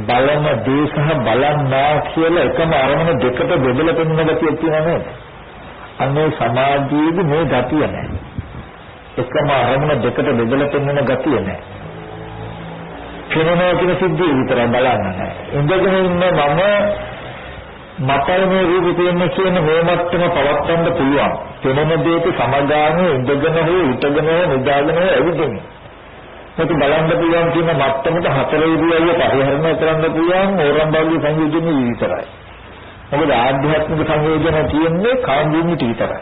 බලන දේ සහ බලන්නා කියලා එකම අරමුණ දෙකට බෙදලා පෙන්වන ගතියක් තියෙනවා නේද? අන්නේ සමාධියේදී මේ ගතිය නැහැ. එකම අරමුණ දෙකට බෙදලා පෙන්වන ගතිය නැහැ. කෙනෙකුට කියන සිද්ධිය විතරයි බලන්න නැහැ. ඉඳගෙන ඉන්න මතයි මේ රූපේ තියෙන කියන මේ මට්ටම පවත්වන්න පුළුවන්. පෙනෙන දෙයට සමගාමීව ඉඳගෙන හෝ හිටගෙන හෝ නිදාගෙන හෝ ඇවිදින්න. මේක බලන්න පුළුවන් කියන මට්ටමට හතර ඉරියව්ව පරිහරණය කරන්න පුළුවන් ඕරම්බාගේ සංයෝජනෙ විතරයි. මොකද ආධ්‍යාත්මික සංයෝජන තියෙන්නේ කාන්දුන්නිට විතරයි.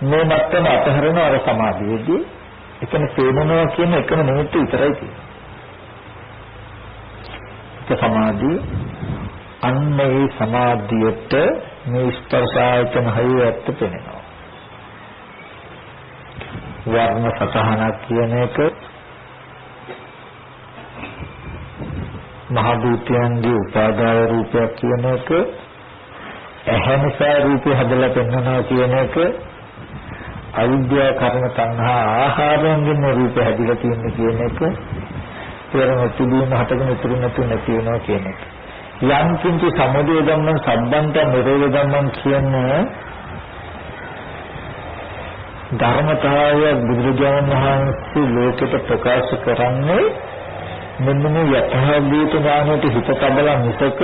මේ මට්ටම අතහරන අර සමාධියේදී එකම පේනවා කියන එකම නිමිත්ත විතරයි තියෙන්නේ. ඒක සමාධිය අන්න ඒ සමාධියට මේ ස්පර්ශ ආයතන හයේ ඇත්ත පෙනෙනවා. වර්ණ සතහනක් කියන එක මහ භූතයන්ගේ උපාදාය රූපයක් කියන එක ඇහැ නිසා රූපය හදලා පෙන්වනවා කියන එක අවිද්‍යා කර්ම තණ්හා ආහාරයෙන් රූපය හැදිලා තියෙන කියන එක පෙරම තිබීම හටගෙන ඉතුරු නැති වෙනවා කියන එක. යම් කිංචි සමුදය ධම්මං සම්බන්ත නිරෝධ ධම්මං කියන ධර්මතාවය බුදුරජාණන් වහන්සේ ලෝකෙට ප්‍රකාශ කරන්නේ මෙන්න මේ යථාභූත ඥානයට හිත තබලා මිසක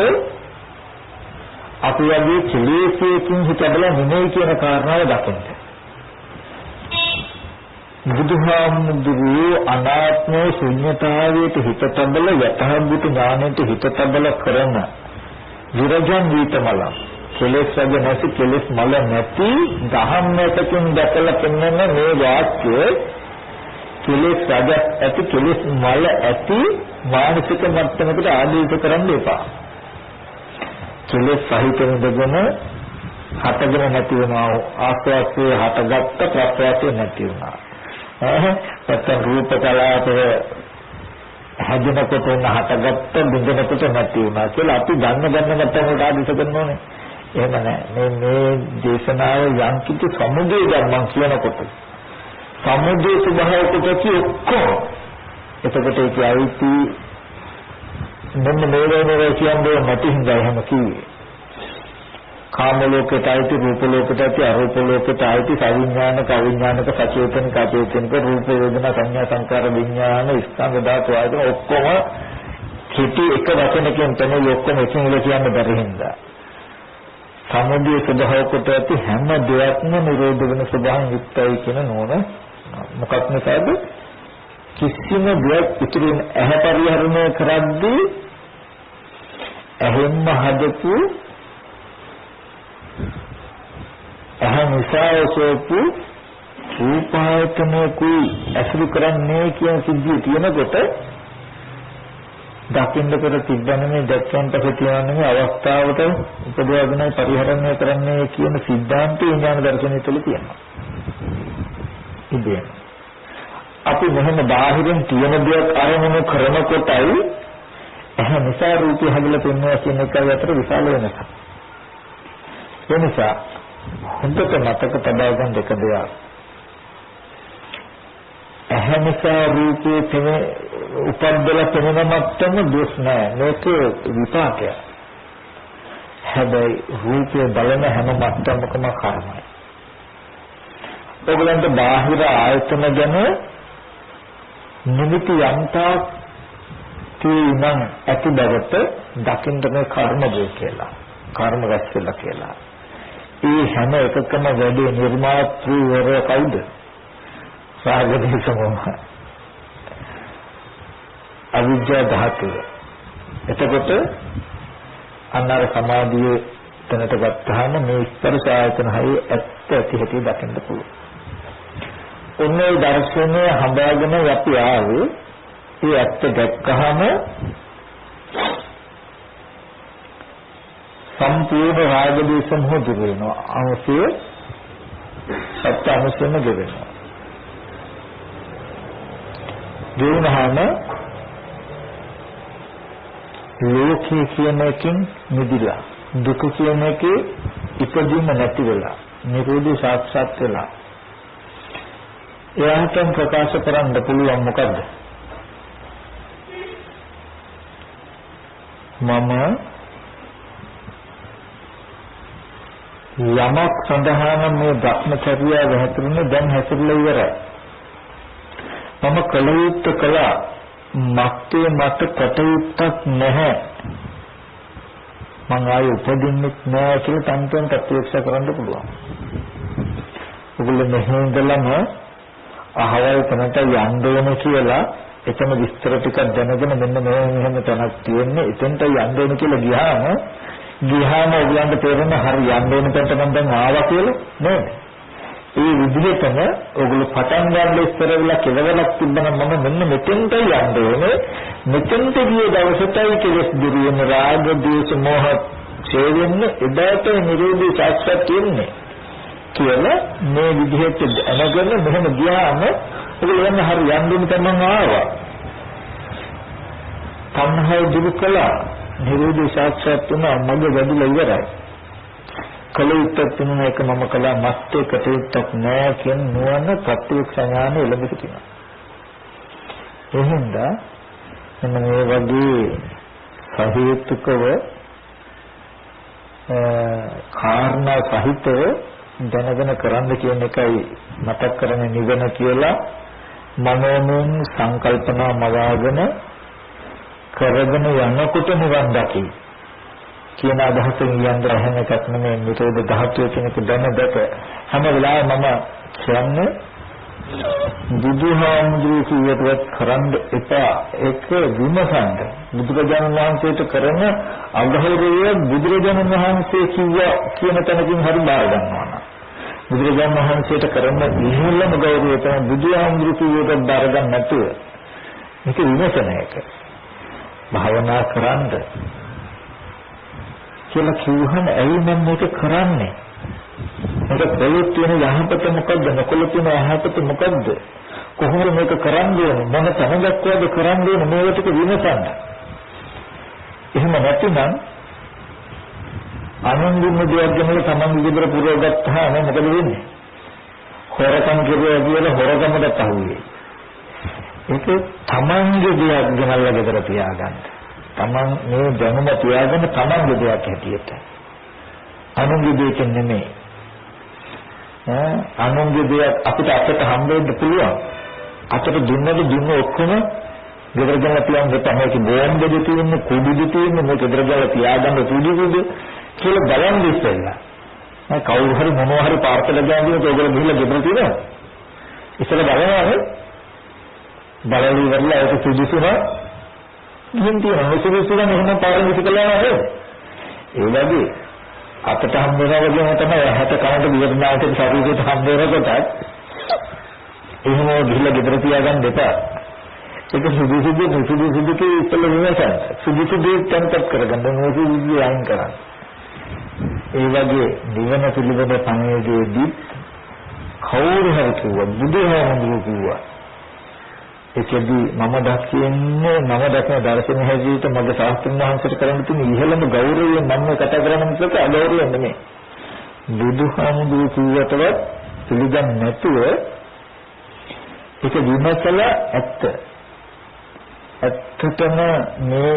අපි වගේ කෙලෙසකින් හිත තබලා නෙමෙයි කියන කාරණාව දකින්න. බුදුහාමුදුරුවෝ අනාත්ම ශුන්‍යතාවයට හිත තබලා යථාභූත ඥානයට හිත තබලා කරන විරජන් වීතමල කෙලෙස් වගේ නැති කෙලෙස් මල නැති දහම් නැතකින් දැකලා පෙන්වන මේ වාක්‍ය කෙලෙස් රජ ඇති කෙලෙස් මල ඇති මානසික මට්ටමකට ආදීත කරන්න එපා. කෙලෙස් සහිත වෙනදගෙන හටගෙන නැති වෙනවා. ආස්වාස්යේ හටගත්ත ප්‍රත්‍යාසයේ නැති වෙනවා. නැත්නම් රූප කලාපය හැදෙනකොට හටගත්ත බිඳෙනකොට නැති වෙනවා කියලා අපි ගන්න මට්ටමකට ආදීත කරනෝනේ. එහෙම නැහැ. මේ දේශනාව යම් කිසි සමුදය ධර්මයක් කියනකොට සමුදය ස්වභාවයට ඔක්කොම එතකොට ඒක ඇවිත් මෙන්න මේ වෙලාවේ කියන්නේ නැති හින්දා එහෙම කිව්වේ. කාම ලෝකයට ඇවිත් රූප ලෝකයට ඇවිත් අරූප ලෝකයට ඇවිත් සවිඥානික අවිඥානික සචේතනික අචේතනික රූප වේදනා සංඥා සංකාර විඥාන ස්කන්ධ ධාතු ආයතන ඔක්කොම කිටි එක වචනකින් තමයි ඔක්කොම එකම කියන්න බැරි හින්දා සමුදය ස්වභාවයට ඇති හැම දෙයක්ම නිරෝධ වෙන ස්වභාවයෙන් යුක්තයි කියන නෝන මොකක් නිසාද කිසිම දෙයක් ඉතුරු ඇහැ පරිහරණය කරද්දී ඇහෙන්ම හදපු ඇහැ නිසා ඔසෝපු රූපායතනකුයි ඇසුරු කරන්නේ කියන සිද්ධිය තියෙනකොට දකින්න පෙර තිබ්බනේ දැක්කන් පස්සේ තියන්නේ අවස්ථාවට උපදවාගෙන පරිහරණය කරන්නේ කියන સિદ્ધාන්තය ඥාන දර්ශනය තුළ තියෙනවා. ඉතින් අපි මෙහෙම බාහිරින් තියෙන දෙයක් අරමුණු කරනකොටයි එහේ නිසා රූපය හදලා පෙන්වනවා කියන එකයි අතර විශාල වෙනසක්. ඒ නිසා හොඳට මතක තබා ගන්න දෙක දෙයක්. එහේ නිසා රූපයේ තේ උපද්දලා පෙනෙන මට්ටම දුස් නෑ. මේක විපාකයක්. හැබැයි රූපය බලන හැම මට්ටමකම කර්මයි. ඔයගලන්ට බාහිර ආයතන ගැන නිමිති යන්තා තීනම් ඇති බවට දකින්න මේ කර්ම දේ කියලා. කර්ම රැස් වෙලා කියලා. ඒ හැම එකකම වැඩි නිර්මාතෘවරය කවුද? රාග දේශ මොහ. අවිද්‍යා ධාතුව. එතකොට අන්නර සමාධියේ තැනට ගත්තාම මේ ස්පර්ශ ආයතන හයේ ඇත්ත ඇති හැටි දකින්න පුළුවන්. ඔන්නේ දර්ශනය හදාගෙන අපි ආවේ ඒ ඇත්ත දැක්කහම සම්පූර්ණ රාග දේශ මොහ දුර වෙනවා. අවශ්‍ය සත්‍ය අනුසම දුර වෙනවා. දුරනහම ලෝකයේ කියන එකෙන් මිදිලා දුක කියන එකේ ඉපදීම නැති වෙලා නිරෝධය සාක්ෂාත් වෙලා එයාට ප්‍රකාශ කරන්න පුළුවන් මොකද්ද? මම යමක් සඳහා මේ භ්‍රමචර්යාව හැසිරුනේ දැන් හැසිරලා ඉවරයි. මම කලයුත්ත කළා මත්තේ මට කටයුත්තක් නැහැ. මං ආයේ උපදින්නෙත් නැහැ කියලා තන්තෙන් ප්‍රත්‍යක්ෂ කරන්න පුළුවන්. ඔගොල්ලෝ මෙහෙම ඉඳලම අහවල් තැනට යන්න ඕන කියලා එතන විස්තර ටිකක් දැනගෙන මෙන්න මෙහෙම තැනක් තියෙන්නේ එතෙන්ට යන්න ඕන කියලා ගියාම ඔයගලන්ට තේරෙන හරි යන්න ඕන තැනට මම දැන් ආවා කියලා නේද? ඒ විදිහටම ඔයගොල්ලෝ පටන් ගන්න ඉස්සර වෙලා කෙලවලක් තිබ්බනම් මම මෙන්න මෙතෙන්ට යන්න ඕනේ. මෙතෙන්ට ගිය දවසටයි කෙලස් දුරියන රාග දේශ මොහ ඡේදෙන්නේ එදාට නිරෝධී සාක්ෂාත් වෙන්නේ කියලා මේ විදිහට දැනගෙන මෙහෙම ගියාම ඔයගොල්ලෝ යන්න හරි යන්න ඕන තැන මම ආවා. තණ්හාව දුරු කළා. නිරෝධී සාක්ෂාත් වුණා. මඟ වැඩිලා ඉවරයි. කලයුත්තක් තුන එක මම කළා මස්තේ කටයුත්තක් නෑ කියන නුවණ ප්‍රත්‍යක්ෂ ඥානෙ ලැබෙ සිටිනවා. එහෙනම් මෙන්න මේ වගේ සහේතුකව කාරණා සහිතව දැනගෙන කරන්න කියන එකයි මතක් කරන්නේ නිවන කියලා මනෝමය සංකල්පනා මවාගෙන කරගෙන යනකොට නිවන් දකි කියන අදහසින් යන්න රහන එකක් නෙමෙයි නිරෝධ ධාතුව කියන එක දැක හැම වෙලාවෙම මම කියන්නේ බුදුහාමුදුරුවෝ කියපුවත් කරන්න එපා ඒක විමසන්න. බුදුරජාණන් වහන්සේට කරන අගෞරවය බුදුරජාණන් වහන්සේ කියන තැනකින් හරි බාර ගන්නවා නම් බුදුරජාණන් වහන්සේට කරන ඉහළම ගෞරවය තමයි බුදුහාමුදුරුවෝ කියපුවත් බාර ගන්න නැතුව මේක විමසන එක. භාවනා කරන්න කියලා කිව්වහම ඇයි මම මේක කරන්නේ? මේක දෙලොත් වෙන යහපත මොකද්ද? නොකළොත් වෙන යහපත මොකද්ද? කොහොමද මේක කරන්නේ? මොන තරමක්වද කරන්නේ? මේවට විමසන්න. එහෙම නැතිනම් අනුන්ගේ දෙයක් ගැන තමන්ගේ විතර පුරවගත්තාම මොකද වෙන්නේ? හොරකම් කරුවා කියලා හොරකමකට අහුවේ. ඒක තමන්ගේ දෙයක් ගෙනල්ලා ගෙදර තියාගන්න. තමන් මේ දැනුම තියාගෙන තමන්ගේ දෙයක් හැටියට. අනුන්ගේ දෙයක් නෙමෙයි. අනුන්ගේ දෙයක් අපිට හම්බෙන්න පුළුවන්. අතට දුන්න ඔක්කොම ගෙදර ගෙනල්ලා තියන්න තමයි බෝම්බෙද තියෙන්නේ, කුඩුද තියෙන්නේ, මේ ගෙදර ගෙනල්ලා තියාගන්න කුඩුද කියලා බලන් ඉස්සෙල්ලා. කවුරු හරි මොනවා හරි පාර්සල ගාවියෝ ඒගොල්ලෝ ගිහිල්ලා ගෙදර තියනවා. ඉස්සෙල්ලා බලනවානේ. බලලි ඉවරලා ඒක සුදුසුනා ගිහින් තියෙනවා. සුදුසුනා මෙහෙම පාරෙන් විසිකලා නේද? ඒ වගේ අපට හම් වෙනවා වගේම තමයි හැට කනට විවරණාට ශරීරයට හම් වෙනකොටත් එහෙම ගිහිල්ලා ගෙදර තියාගන්න එපා. ඒක සුදුසුදු කී ඉස්සෙල්ලා විමසන්න. සුදුසුදු තැන්පත් කරගන්න මොකද අයින් කරන්න. ඒ වගේ නිවන පිළිබඳ පණිවිඩයේදී කවුරු හරි කිව්වා බුදුහාමුදුරුවෝ කිව්වා ඒකදී මම දකින දර්ශන හැටියට මගේ ශාස්ත්‍රඥ වහන්සේට කරන්න තියෙන ඉහළම ගෞරවය මම කතා කරන්න මිසක අගෞරවය නෙමෙයි. බුදුහාමුදුරුවෝ කිව්වටවත් පිළිගන්නේ නැතුව ඒක විමසලා ඇත්තටම මේ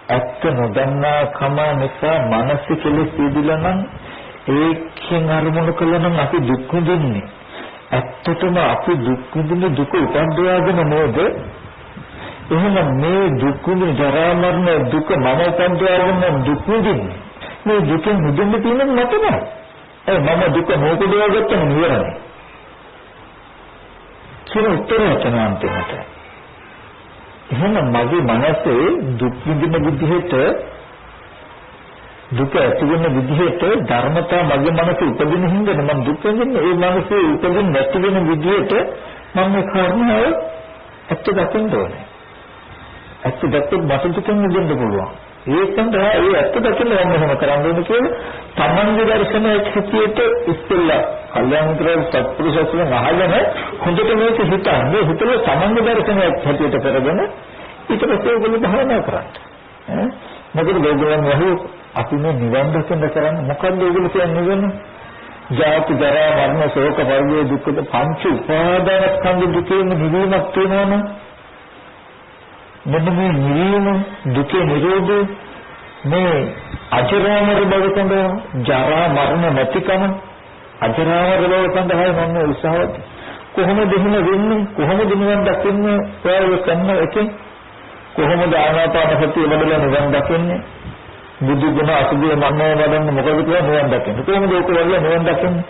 ඇත්ත නොදන්නා කම නිසා මනස කෙලෙස් ඉදිලා නම් ඒකෙන් අරමුණු කළා නම් අපි දුක් විඳින්නේ. ඇත්තටම අපි දුක් විඳින දුක උපද්දවාගෙන නේද? එහෙනම් මේ දුක් විඳින ජරා මරණ දුක මම උපද්දවාගෙන දුක් විඳින්නේ. මේ දුකෙන් මුදෙන්න තියෙන්නේ නැතනේ. ඒ මම දුක මොකදව ගත්තම නිවරනේ. කියන උත්තරය තමයි අන්තිමට. එහෙනම් මගේ මනසේ දුක් විඳින විදිහට දුක ඇති වෙන විදිහට ධර්මතා මගේ මනසේ උපදින හින්දා මම දුක් විඳින්නේ. ඒ මනසේ උපදින්න නැති වෙන විදිහට මම මේ කර්මය ඇත්ත දකින්න ඕනේ. ඇත්ත දැක්කොත් මට දුකෙන් මිදෙන්න පුළුවන්. ඒ සඳහා ඒ ඇත්ත දකින්න ඕන මොනවද කරන්න ඕනේ කියලා තමන්ගේ දර්ශනයේ හැටියට ඉස්සෙල්ලා කල්යාණිතරේ සත්පුරුෂයන් අහගෙන හොඳට මේක හිතන්නේ හිතලා තමන්ගේ දර්ශනයේ හැටියට කරගෙන ඊට පස්සේ ඔයගොල්ලෝ භාවනා කරන්න. මොකද ඔයගොල්ලෝ වහු අපි මේ නිවන් දකින්න කරන්නේ මොකද්ද ඔයගොල්ලෝ කියන්නේ නිවන? ජාති ජරා මරණ ශෝක පරිදේ දුක්ඛ පංච උපාදානස්කන්ධ දුකේම නිවීමක් තියෙනවනේ. මෙන්න මේ නිවීම දුකේ නිරෝධය මේ අජරාමර බව සඳහා ජරා මරණ නැතිකම අජරාමර බව සඳහා මම උත්සාහවත් කොහොමද එහෙම වෙන්නේ කොහොමද නිවන් දකින්නේ ප්‍රයෝග කරන එකෙන් කොහොමද ආනාපාන සතිය වඩලා නිවන් දකින්නේ බුදු ගුණ අසුභය මනෝ වඩන්න මොකද කියලා නිවන් දකින්නේ කොහොමද ඒක වඩලා නිවන් දකින්නේ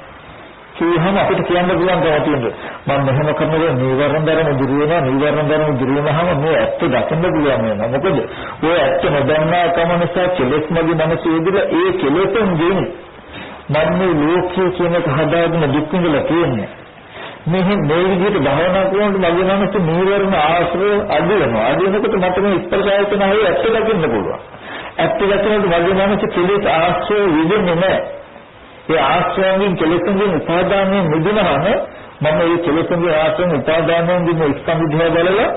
කියහම අපිට කියන්න පුළුවන් කම තියෙනවා මම මෙහෙම කරනකොට නීවරණ ධර්ම දුර වෙනවා නීවරණ ධර්ම දුර වෙනවාම මේ ඇත්ත දකින්න පුළුවන් වෙනවා මොකද ඔය ඇත්ත නොදන්නා කම නිසා කෙලෙස් මගේ මනසේ ඉදිරිය ඒ කෙලෙසෙන් දෙන්නේ මම මේ ලෝකයේ කියන එක හදාගෙන දුක් විඳලා තියෙන්නේ මේ විදිහට භාවනා කරනකොට මගේ මනසේ නීවරණ ආශ්‍රය අඩු වෙනවා අඩු වෙනකොට මට මේ ස්පර්ශ ආයතන හරිය ඇත්ත දකින්න පුළුවන් ඇත්ත දකිනකොට මගේ මනසේ කෙලෙස් ආශ්‍රය විදෙන්නේ නැහැ ඒ ආශ්‍රයෙන් කෙලෙසුන්ගේ උපාදානයෙන් මිදෙනවම මම මේ කෙලෙසුන්ගේ ආශ්‍රයෙන් උපාදානයෙන් මිදෙන ස්කන්ධ දිහා බලලා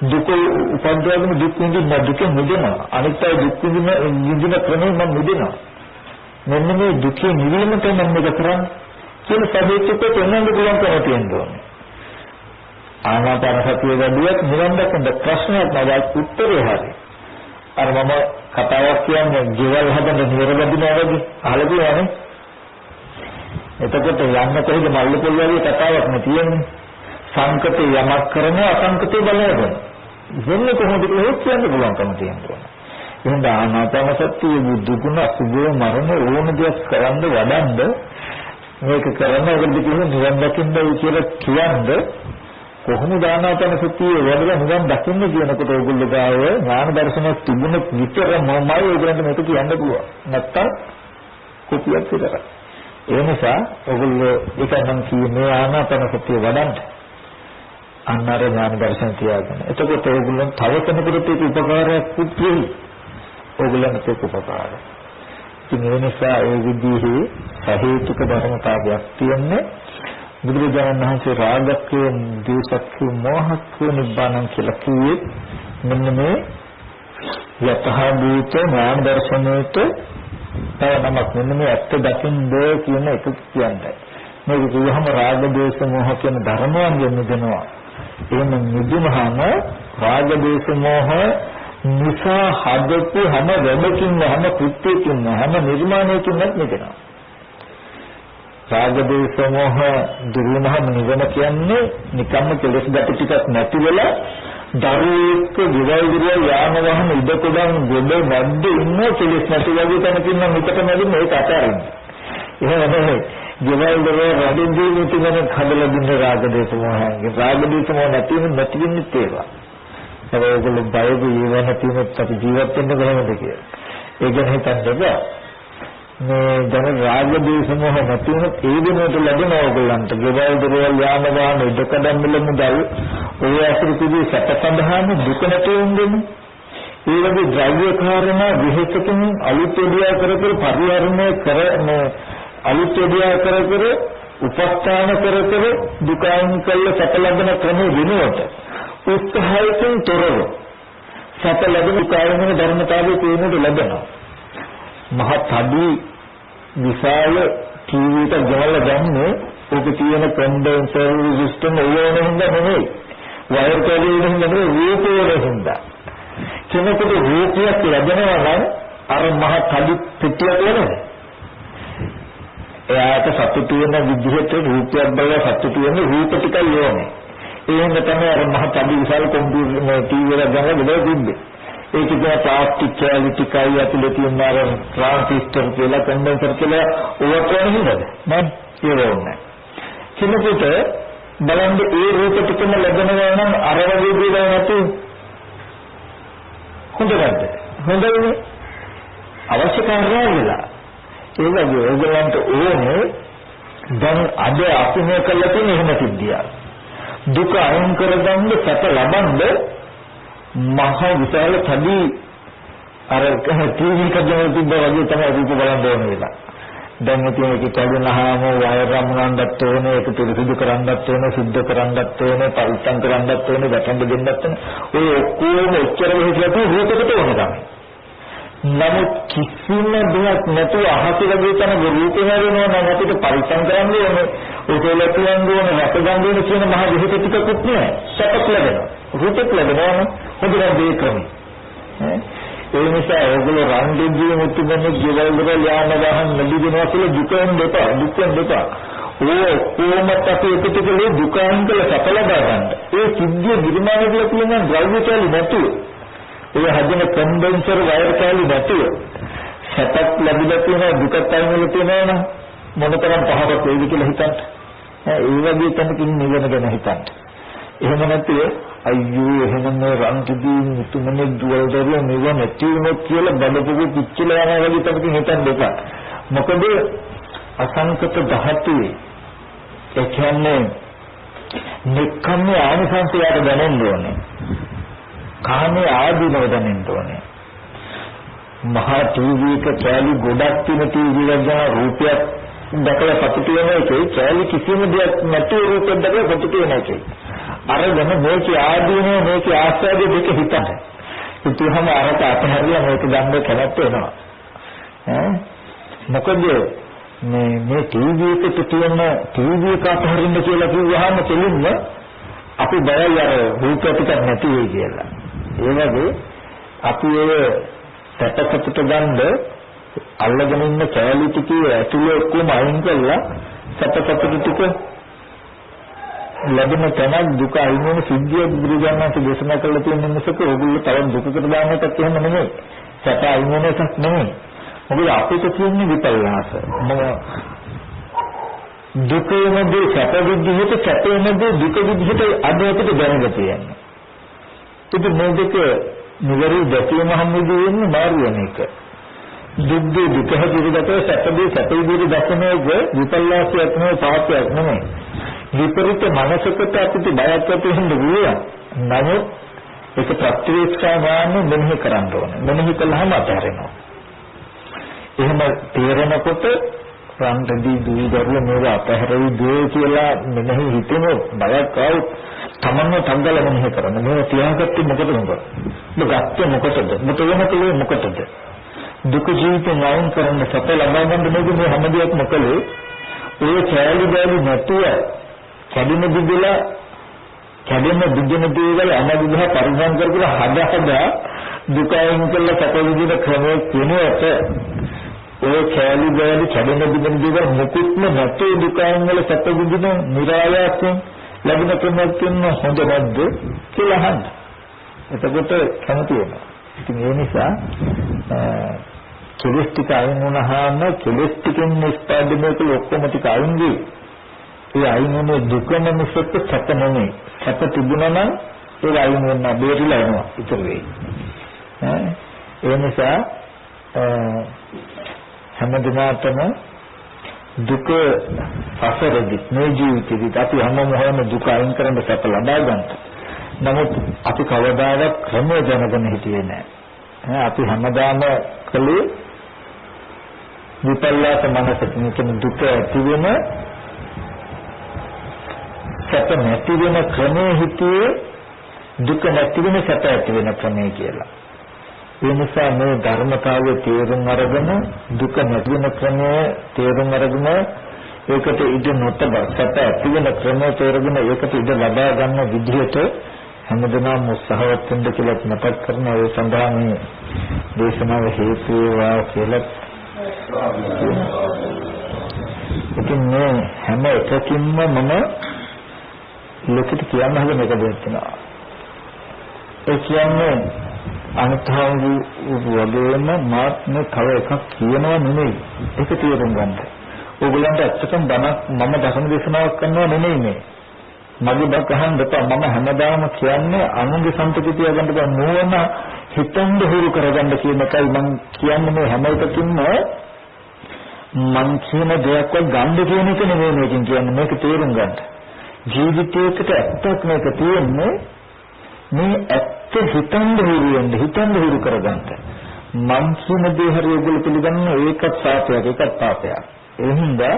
දුක උපද්දවගෙන දුක් විඳින්න දුකෙන් මිදෙනවා අනිත්‍ය දුක් විඳින ක්‍රමයෙන් මම මිදෙනවා මෙන්න මේ දුකේ නිවීමට මම මේක කරන්නේ කියන සබේච්චකේ තේරෙන්න පුළුවන්කම තියෙනවා ආනාපාන සතිය වැඩිවත් නිවන් දකින්න ප්‍රශ්නයක් නෑ උත්තරේ හරි අර මම කතාවක් කියන්නේ ජීවල් හදන්න නිරවදිනවා වගේ අහලා තියෙනවනේ එතකොට යන්න කොහෙද මල්ලි පොල් වගේ කතාවක් නේ තියෙන්නේ සංකතේ යමක් කරනවා අසංකතේ බලනවා වෙන්නේ කොහොමද කියලා කියන්න පුළුවන්කම තියෙනවා එහෙනම් ආනාපාන සතිය බුදු ගුණ අසුභය මරණ ඕන දෙයක් කරන්න වඩන්න මේක කරනකොට කියන්නේ නිවන් දකින්නයි කියලා කියන්නේ කොහොමද ආනාපාන සතිය වඩලා නිවන් දකින්න කියනකොට ඕගොල්ලෝ ගාව ඥාන දර්ශනයක් තිබුණ විතරමයි ඒගොල්ලන්ට මේක කියන්න පුළුවන් නැත්තම් කොපියක් විතරයි ඒ නිසා ඔයගොල්ලෝ එකනම් කියන්නේ ආනාපාන සතිය වඩන්න අන්නර ඥාන දර්ශන තියාගන්න. එතකොට ඔයගොල්ලෝ තව කෙනෙකුට ඒක උපකාරයක් පුත්‍රි. ඔයගොල්ලන්ට ඒක උපකාරය. ඉතින් ඒ නිසා ඒ විදිහේ සහේතුක ධර්මතාවයක් තියෙන්නේ බුදුරජාණන් වහන්සේ රාගක්ඛය, ද්වේෂක්ඛය, මොහක්ඛය නිබ්බානං කියලා කිව්වේ මෙන්න මේ යතහ භූත ඥාන දර්ශනයට තවමත් මෙන්න මේ ඇත්ත දකින්ද කියන එක කියන්නේ. මේක කියවහම රාග දේශ මොහ කියන ධර්මයන් මිදෙනවා. එහෙනම් මිදුනහම රාග දේශ මොහ නිසා හදපු හැම වැඩකින්ම හැම කෘත්‍යකින්ම හැම නිර්මාණයකින්ම මිදෙනවා. රාග දේශ මොහ දුරුනහම නිවන කියන්නේ නිකම්ම කෙලෙස් ගැට ටිකක් නැති වෙලා දරුවෙක් ගෙවල් ගිරිය යාම වහන ඉඩකොඩන් ගොඩ නැද්ද ඉන්න කෙලෙස් නැති වගේ තැනකින් නම් හිතට නැදි මේක අතාරින්නේ. එහෙම නැහැ. ගෙවල් දරේ රඩින් දීලා තියෙන හදලා දුන්න රාග දේශ මොහයන්ගේ රාග දේශ මොහ නැති වෙන්නේ ඒවා. ඒගොල්ලෝ බයගේ ඊවන තියෙනත් අපි ජීවත් වෙන්න කොහොමද කියලා. ඒ ගැන හිතන්න බෑ. මේ දැන් රාග දේශ මොහ නැති වුණොත් ඒ දෙනට ලැබෙන ඕගොල්ලන්ට ගෙවල් දරවල් යාම වාහන ඉඩකඩම් මිල මුදල් ඔය අසුරු කිවි සැප සඳහාම දුක නැති වෙන්නේ. ඒ වගේ ද්‍රව්‍ය කාරණා විහෙතකින් අලුත් එදියා කර පරිහරණය කරන අලුත් එදියා කර උපස්ථාන කර දුකයින් කළ සැප ලැබෙන ක්‍රම වෙනුවට උත්සාහයෙන් තොරව සැප ලැබෙන කාරණේ ධර්මතාවයේ තේරුම් ලැබෙනවා. මහත් අඩි විශාල ටීවී එක ගහලා ගන්නේ ඔක තියෙන කන්ඩෙන්සර් සිස්ටම් ඕනෙ හින්දා නෙවෙයි වයර් කැබලෙ හින්දා නෙවෙයි රූපේ හින්දා කෙනෙකුට රූපයක් ලැබෙනවා නම් අර මහත් අඩි පිටියක් වෙනවා එයාට සතුටු වෙන විදිහට රූපයක් බලලා සතුටු වෙන රූප ටිකයි ඕනේ එහෙම තමයි අර මහත් අඩි විශාල කම්පියුටර් ටීවී එක ගහලා බෙදලා තිබ්බේ ඒක කියන ප්ලාස්ටික් කැලි ටිකයි ඇතුලේ තියෙන අර ට්‍රාන්සිස්ටර් කියලා කන්ඩෙන්සර් කියලා ඕවට්‍රන හින්දාද නෑ ඒ වුණා. කෙනෙකුට බලන්න ඒ රූප ටිකම ලැබෙනවා නම් අර වගේ දේවල් නැතු හොඳද? හොඳයි. අවශ්‍ය කාර්යයලා ඒ වගේ ඕගලන්ට ඕනේ දැන් අද අපි මේ කළා තියෙන එහෙම සිද්ධියක්. දුක අයින් කරගන්න සැප ලබන්න මහ විශාල තඩි අර ටීවී එකක් ගන්න තිබ්බා වගේ තමයි රූප බලන්න ඕන වෙලා. දැන් ඉතින් ඒක කඩනහම වයර් රමුණන්නත් ඕනේ, ඒක පිළිසිදු කරන්නත් ඕනේ, සුද්ධ කරන්නත් ඕනේ, පරිස්සම් කරන්නත් ඕනේ, වැටෙන්න දෙන්නත් ඕනේ. ඔය ඔක්කොම එච්චර වෙහෙසට රූපයකට ඕන තමයි. නමුත් කිසිම දෙයක් නැතුව අහසේ වගේ තන රූපේ හැරෙනවා නම් අපිට පරිස්සම් කරන්න ඕනේ. ඔතේ ලැබෙන්න ඕනේ, රැක ගන්න ඕනේ කියන මහ විහිද ටිකකුත් නෑ. සැපක් ලැබෙනවා. රූපෙත් ලැබෙනවා නම් හොඳට දෙකම. ඒ නිසා ඔයගොල්ලෝ රන් දෙවියන් මුතුමනේ ජීවල් වල යාම ගහන් නැදි දෙනවා කියලා දුකෙන් දෙපා. ඕ කොහොමද අපි එකතු කළේ දුකෙන් කියලා සැප ලබා ගන්න. ඒ සිද්ධිය නිර්මාණය කරලා තියෙන ද්‍රව්‍ය කැලි නැතුව ඒ හදන කන්ඩෙන්සර් වයර් කැලි නැතුව සැපක් ලැබිලා තියෙන දුකත් අයින් වෙලා තියෙනවා නම් මොනතරම් පහකට වේවි කියලා හිතන්න. ඒ වගේ තැනකින් නිවන ගැන හිතන්න. එහෙම නැත්නම් අයියෝ එහෙනම් මේ රන්තිදී මුතුමනේ දුවල්දරිය නිව නැති වුණොත් කියලා බඩපොකු පිච්චිලා යනවා වගේ තැනකින් හිතන්න එපා. මොකද අසංකත ධාතුවේ ඒ කියන්නේ නික්කම්ම ආනිසංසයට දැනෙන්න ඕනේ. කාමයේ ආදීනව දැනෙන්න ඕනේ. මහා ටීවී එක කැලි ගොඩක් තියෙන ටීවී එක ගන්න රූපයක් දැකලා පතුට වෙන එකේ කැලි කිසිම දෙයක් නැති රූපයක් දැකලා පතුට වෙන එකේ අරගෙන මේකේ ආදීනව මේකේ ආස්වාදයේ දෙක හිතන්න. ඉතින්ම අරට අතහැරලා මේක ගන්න කැමැත්ත එනවා. මොකද මේ ටීවී එකට තියෙන ටීවී එක අතහරින්න කියලා කිව්වහම තෙලින්ම අපි බයයි අර රූප ටිකක් නැති වෙයි කියලා. ඒ වගේ අපි ඒ සැපසතුට ගන්න අල්ලගෙන ඉන්න කැලි ටිකේ ඇතුලේ ඔක්කොම අයින් කරලා සැපසතුට ටික ලැබෙන තැනක් දුක අයින් වෙන සිද්ධිය බුදුරජාණන්සේ දේශනා කළා තියෙන මිසක ඕගොල්ලෝ තවත් දුකකට දාන එකක් එහෙම නෙමෙයි. සැප අයින් වෙන එකක් නෙමෙයි. මොකද අපිට තියෙන්නේ විපල්ලාස. දුකේමදී සැප විදිහට සැපේමදී දුක විදිහට අද අපිට දැනගත යන්නේ. ඉතින් මේ දෙක නිවැරදි දැකීම හැමදේ වෙන්නේ මාරු වෙන එක. දුක්දී දුක හැටියට සැපදී සැප විදිහට දැකීමේ විපල්ලාසයක් නෙවෙයි පාපයක් නෙවෙයි. විපරිත මනසකට අපිට බයක් ඇති වෙන්න පුළුවන්. නමුත් ඒක ප්‍රත්‍යක්ෂාවාන්නේ මෙනෙහි කරන්න ඕනේ. මෙනෙහි කළාම අතහැරෙනවා. එහෙම තේරෙනකොට රන්ටදී දුවිදරුව මේක අතහැරෙයි දේ කියලා මෙනෙහි හිතෙන බයක් ආව තමන්ව තංගල මෙනෙහි කරන්න. මේක තියාගත්තේ මොකටද? ඔබ ගත්තේ මොකටද? මුතවනකලේ මොකටද? දුක ජීවිතේ වයින් කරන්න සැප ලබා ගන්න මේ හැම දෙයක්ම කළේ ඔය කැලි බැලි නැතුව කැඩෙන දිගලා කැඩෙන දේවල් අනදිහා පරිසම් කරලා හදා දුකයින් කළා සැප විදින ක්‍රමයේ කෙනෙක් ඔය කැලි බැලි කැඩෙන දේවල් මුකුත්ම නැතේ දුකයින් වල සැප විදින නිරායාසයෙන් ලැබෙන ක්‍රමයක් තියෙන හොඳ නැද්ද කියලා අහන්න. එතකොට කැමති වෙනවා. ඉතින් ඒ නිසා කෙලස් ටික අයින් වුණාම කෙලස් ටිකෙන් නිස්පාදනය කළ ඔක්කොම ටික අයින් වෙයි. ඒ අයින් වෙන දුකම මිසක සැප නෙමෙයි. සැප තිබුණා නම් ඒක අයින් වෙන්න බැරිලා යනවා. ඉතුරු වෙයි. ඒ නිසා හැමදෙනාටම දුක සසරදී මේ ජීවිතේදී අපි හැමෝම හොයන දුක අයින් කරන්න සැප ලබා ගන්න. නමුත් අපි කවදාවත් ක්‍රමය දැනගෙන හිටියේ නැහැ. අපි හැමදාම කලේ විපල්ලාස මනසකින් කියන දුක ඇති වෙන සැප නැති වෙන ක්‍රමයේ හිතියේ දුක නැති වෙන සැප ඇති වෙන ක්‍රමය කියලා. ඒ නිසා මේ ධර්මතාවයේ තේරුම් අරගෙන දුක නැති වෙන ක්‍රමය තේරුම් අරගෙන ඒකට ඉඩ නොතබ සැප ඇති වෙන ක්‍රමය තේරුම් ඒකට ඉඩ ලබා ගන්න විදිහට හැමදෙනාම උත්සාහවත් වෙන්න කියලා මතක් කරන ඒ සඳහා මේ දේශනාව හේතු වේවා කියලා ඉතින් මේ හැම එකකින්ම මම ලොකුට කියන්න හදන එක දෙයක් තියෙනවා. ඒ කියන්නේ අනිත්‍යවු වගේම මාත් මේ තව එකක් කියනවා නෙමෙයි. ඒක තේරුම් ගන්න. ඕගොල්ලන්ට ඇත්තටම බණක් මම දසම දේශනාවක් කරනවා නෙමෙයි මේ. මගේ බක් අහන්න දෙපා මම හැමදාම කියන්නේ අනුන්ගේ සම්පතිය තියාගන්න බෑ නෝන හිතෙන්ද හුරු කරගන්න කියන එකයි මම කියන්නේ මේ හැම එකකින්ම මං කියන දෙයක්වත් ගන්න කියන එක නෙමෙයි මේකෙන් කියන්නේ මේක තේරුම් ගන්න. ජීවිතයකට ඇත්තක් මේක තියෙන්නේ මේ ඇත්ත හිතෙන්ද හුරු වෙන්න හිතෙන්ද හුරු කරගන්න. මං කියන දේ හරි ඔයගොල්ලෝ පිළිගන්න ඒකත් සාපයක් ඒකත් පාපයක්. ඒ හින්දා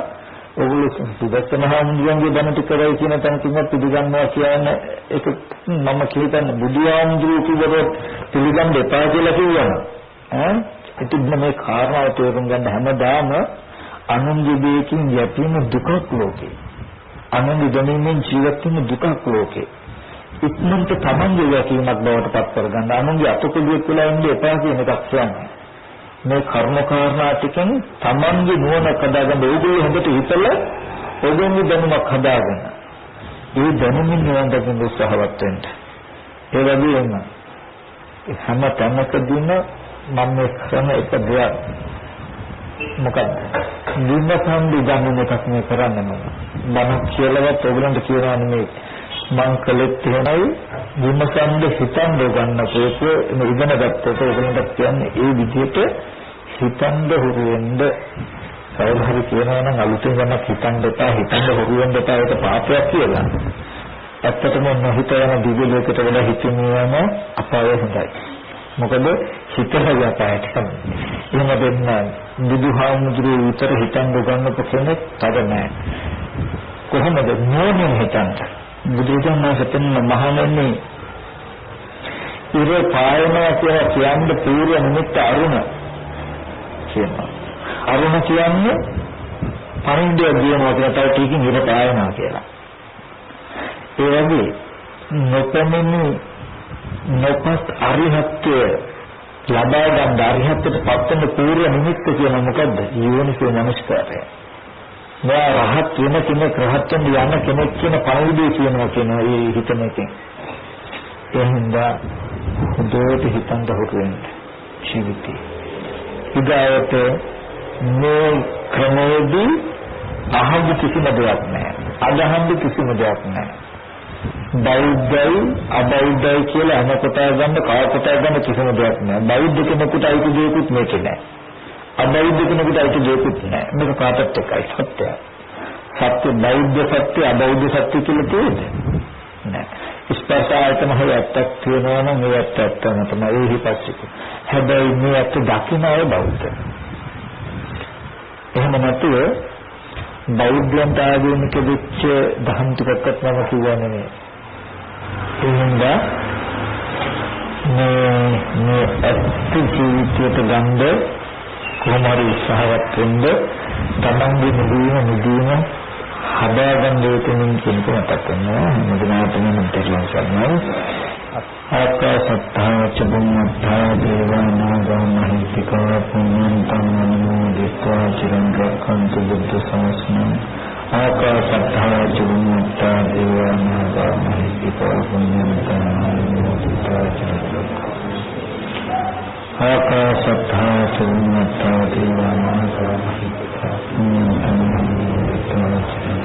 ඔගොල්ලෝ සුදස්සනහාමුදුරන්ගේ බණ ටික කරයි කියන තැනකින්වත් පිළිගන්නවා කියන එක මම කියන්නේ බුදුහාමුදුරුවෝ කිව්වොත් පිළිගන්න එපා කියලා කියනවා. ඉතින් මේ කාරණාව තේරුම් ගන්න හැමදාම අනුන්ගේ දෙයකින් යැපීම දුකක් ලෝකේ. අනුන්ගේ දැනීමෙන් ජීවත් වෙන දුකක් ලෝකේ. ඉක්මනට තමන්ගේ යැපීමක් බවට පත් කරගන්න අනුන්ගේ අතකොළුවෙක් වෙලා ඉන්න එපා කියන එකක් කියන්නේ. මේ කර්ම කාරණා ටිකෙන් තමන්ගේ නුවණ හදාගන්න ඕගොල්ලෝ හොඳට හිතලා ඕගොල්ලෝ දැනුමක් හදාගන්න. ඒ දැනුමින් නිවන් දකින්න උත්සාහවත් වෙන්න. ඒ වගේම හැම තැනකදීම මම මේ කරන එක දෙයක් මොකක්ද? විමසන් දිගන්න එකක් මේ කරන්නේ මම කියලාවත් ඕගොල්ලන්ට කියනවා නෙමෙයි. මං කළෙත් එහෙමයි විමසන්ද හිතන්ද ගන්නකොට ඉගෙන ගත්තොත් ඕගොල්ලන්ට කියන්නේ ඒ විදිහට හිතන්ද හුරු වෙන්න සෞභාග්‍ය කියනවා නම් අලුතෙන් ගන්නක් හිතන්ද එපා හිතන්ද හුරු වෙන්න එපා ඒක පාපයක් කියලා. ඇත්තටම නොහිතන දිව්‍ය ලෝකයට වඩා හිතීමම අපාය හොඳයි. මොකද හිතලා යපායට තමයි. එහෙම දෙන්න බුදුහාමුදුරුවෝ විතර හිතන්ද ගන්නක කෙනෙක් තද නැහැ. කොහොමද නෝනෙන් හිතන්නේ? බුදුරජාණන් වහන්සේ මහණෙනි ඉර පායනවා කියලා කියන්නේ පූර්ව නිමිත්ත අරුණ කියනවා. අරුණ කියන්නේ පරිණ්ඩය දිනනවා කියලා තව ටිකකින් ඉර පායනවා කියලා. ඒ වගේ නොපෙනෙන නොපත් අරිහත්ත්වය ලබා ගන්න අරිහත්ත්වයට පත් වෙන පූර්ව නිමිත්ත කියන මොකද්ද? යෝනිසෝ මනස්කාරය. මේ රහත් වෙන කෙනෙක් රහත් වෙන යන කෙනෙක් කියන පරිදි කියනවා කියන ඒ හිතන එකෙන්. ඒ හින්දා හොඳට හිතන්න හොරෙන්න ජීවිතේ. ඉදායට මේ ක්‍රමයේදී අහන්න කිසිම දෙයක් නැහැ. අදහන්න කිසිම දෙයක් නැහැ. බෞද්ධයි අබෞද්ධයි කියලා අම කොටා ගන්න කාය කොටා ගන්න කිසිම දෙයක් නැහැ. බෞද්ධ කෙනෙකුට අයිති දෙයක්වත් මේකේ නැහැ. අබෞද්ධ කෙනෙකුට අයිති දෙයක්වත් නැහැ. මේක කාටත් එකයි සත්‍යය. සත්‍ය බෞද්ධ සත්‍ය අබෞද්ධ සත්‍ය කියලා තියෙන්නේ නැහැ. ස්පර්ශ ආයතන හොය ඇත්තක් තියෙනවා නම් ඒ ඇත්තම තමයි ඒ හිපස්සික. හැබැයි මේ ඇත්ත දකින්න අය බෞද්ධ. එහෙම නැතුව බෞද්ධයන්ට ආගමික වෙච්ච දහම් ටිකක්වත් මම කියන්නේ නෙමෙයි. ඒ හින්දා මේ ඇත්ත ජීවිතයට ගන්න කොහොමද උත්සාහවත් වෙන්න තමන්ගේ නිදීම හදාගන්න දෙයකින් කියන මතක් කරනවා. මොකදනාතම මෙතන කරනවා. ආකාශත්තා චුම්මත්තා දේවානාගා මහිත්‍තිකා පුඤ්ඤන්තං අනුමෝදිत्वा චිරං රක්ඛන්තු බුද්ධ ශාසනං. ආකාශත්තා චුම්මත්තා දේවානාගා මහිත්‍තිකා පුඤ්ඤන්තං අනුමෝදිत्वा චිරං ආකාශත්තා චුම්මත්තා දේවානාගා මහිත්‍තිකා පුඤ්ඤන්තං අනුමෝදිत्वा චිරං.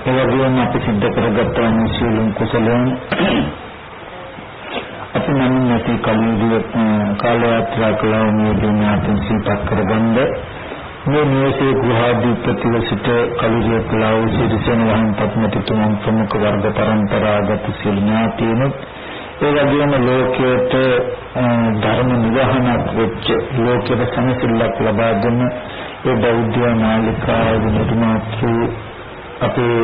එවැගේම අපි සිද්ධ කරගත් අනුශීලන කුසලයන් අපි නම් නැති කලියුත් කාලයාත්‍රා කළා මේ දුන්නාටින් සිතක් කරගන්න මේ නිවසේ ගෘහාදී ප්‍රතිවසිත කලියුත් කළා වූ සිරිසෙන වහන් පත්මතුන් ප්‍රමුඛ වර්ග පරම්පරාගත සිල්නාතින ඒ වගේම ලෝකයට ධර්ම නිවහනක් වෙච්ච ලෝකයට සමසිල්ලක් ලබා දෙන ඒ බෞද්ධ නාලිකාව නිර්මාතෘ අපේ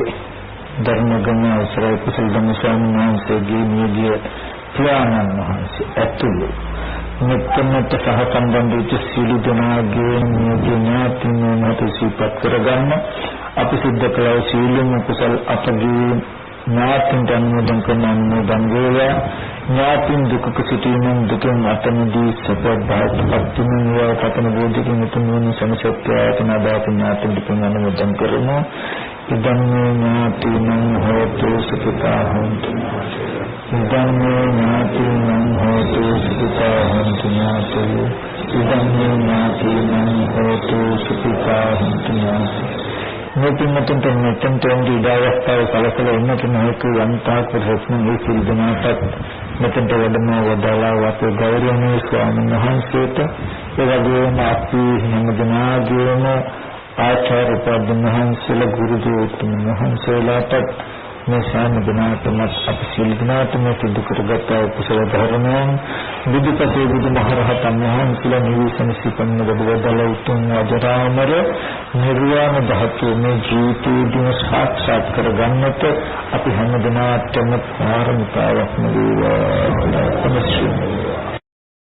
ධර්මගම අවසරයි කුසල ධම්මස්වාමීන් වහන්සේගේ නියගිය පියාණන් වහන්සේ ඇතුළු මෙතනට සහ සම්බන්ධ වෙච්ච සියලු දෙනාගේ නියගිය ඥාතින් මත සිපත් කරගන්න අපි සිද්ධ කළ සීලම කුසල අපගේ ඥාතින් ධර්මයෙන් කරන අනුමෝදන් වේවා. ඥාතින් දුකක සිටීමෙන් දුකෙන් අත මිදී සපවත් භාවපත් වේවා. පතන බෝධිකින් උතුම් සමසත්‍යයතන දාත ඥාතින් දුකෙන් අනුමෝදන් කරමු. ඉදම්මේ ඥාතිනං හෝතු සුඛිතා හොන්තු. ඉදම්මේ ඥාතිනං හෝතු ඉදම්මේ ඥාතිනං හෝතු සුඛිතා හොන්තු මෙතුන්ට මෙතෙන්ට එන්නේ ඉඩවස්තාව සලසලා ඉන්න කෙනෙක් යන්තාක් ප්‍රශ්න මේ සිල්දනාටත් මෙතෙන්ට වැඩම වදලා වත් ගෞරවනීය ස්වාමීන් වහන්සේට ඒ වගේම අපි හැමදෙනාගේම ආචාර්ය උපාධ්‍යයන් වහන්සේලා ගුරු දේවතුන් වහන්සේලාට මේ සෑම දිනකටම අපි සිල් දිනකට මේ සිදු කරගත් කුසල ධර්මයන් බුදුපසේ බුදුමහරහතන් වහන්සේලා නිවිසන සිපන්න බබවදලා උතුම් අජරාමර නිර්වාණ ධාතුව මේ ජීවිතයේදීම සාක්ෂාත් කරගන්නට අපි හැම දිනකටම පාරමිතාවක් වේවා.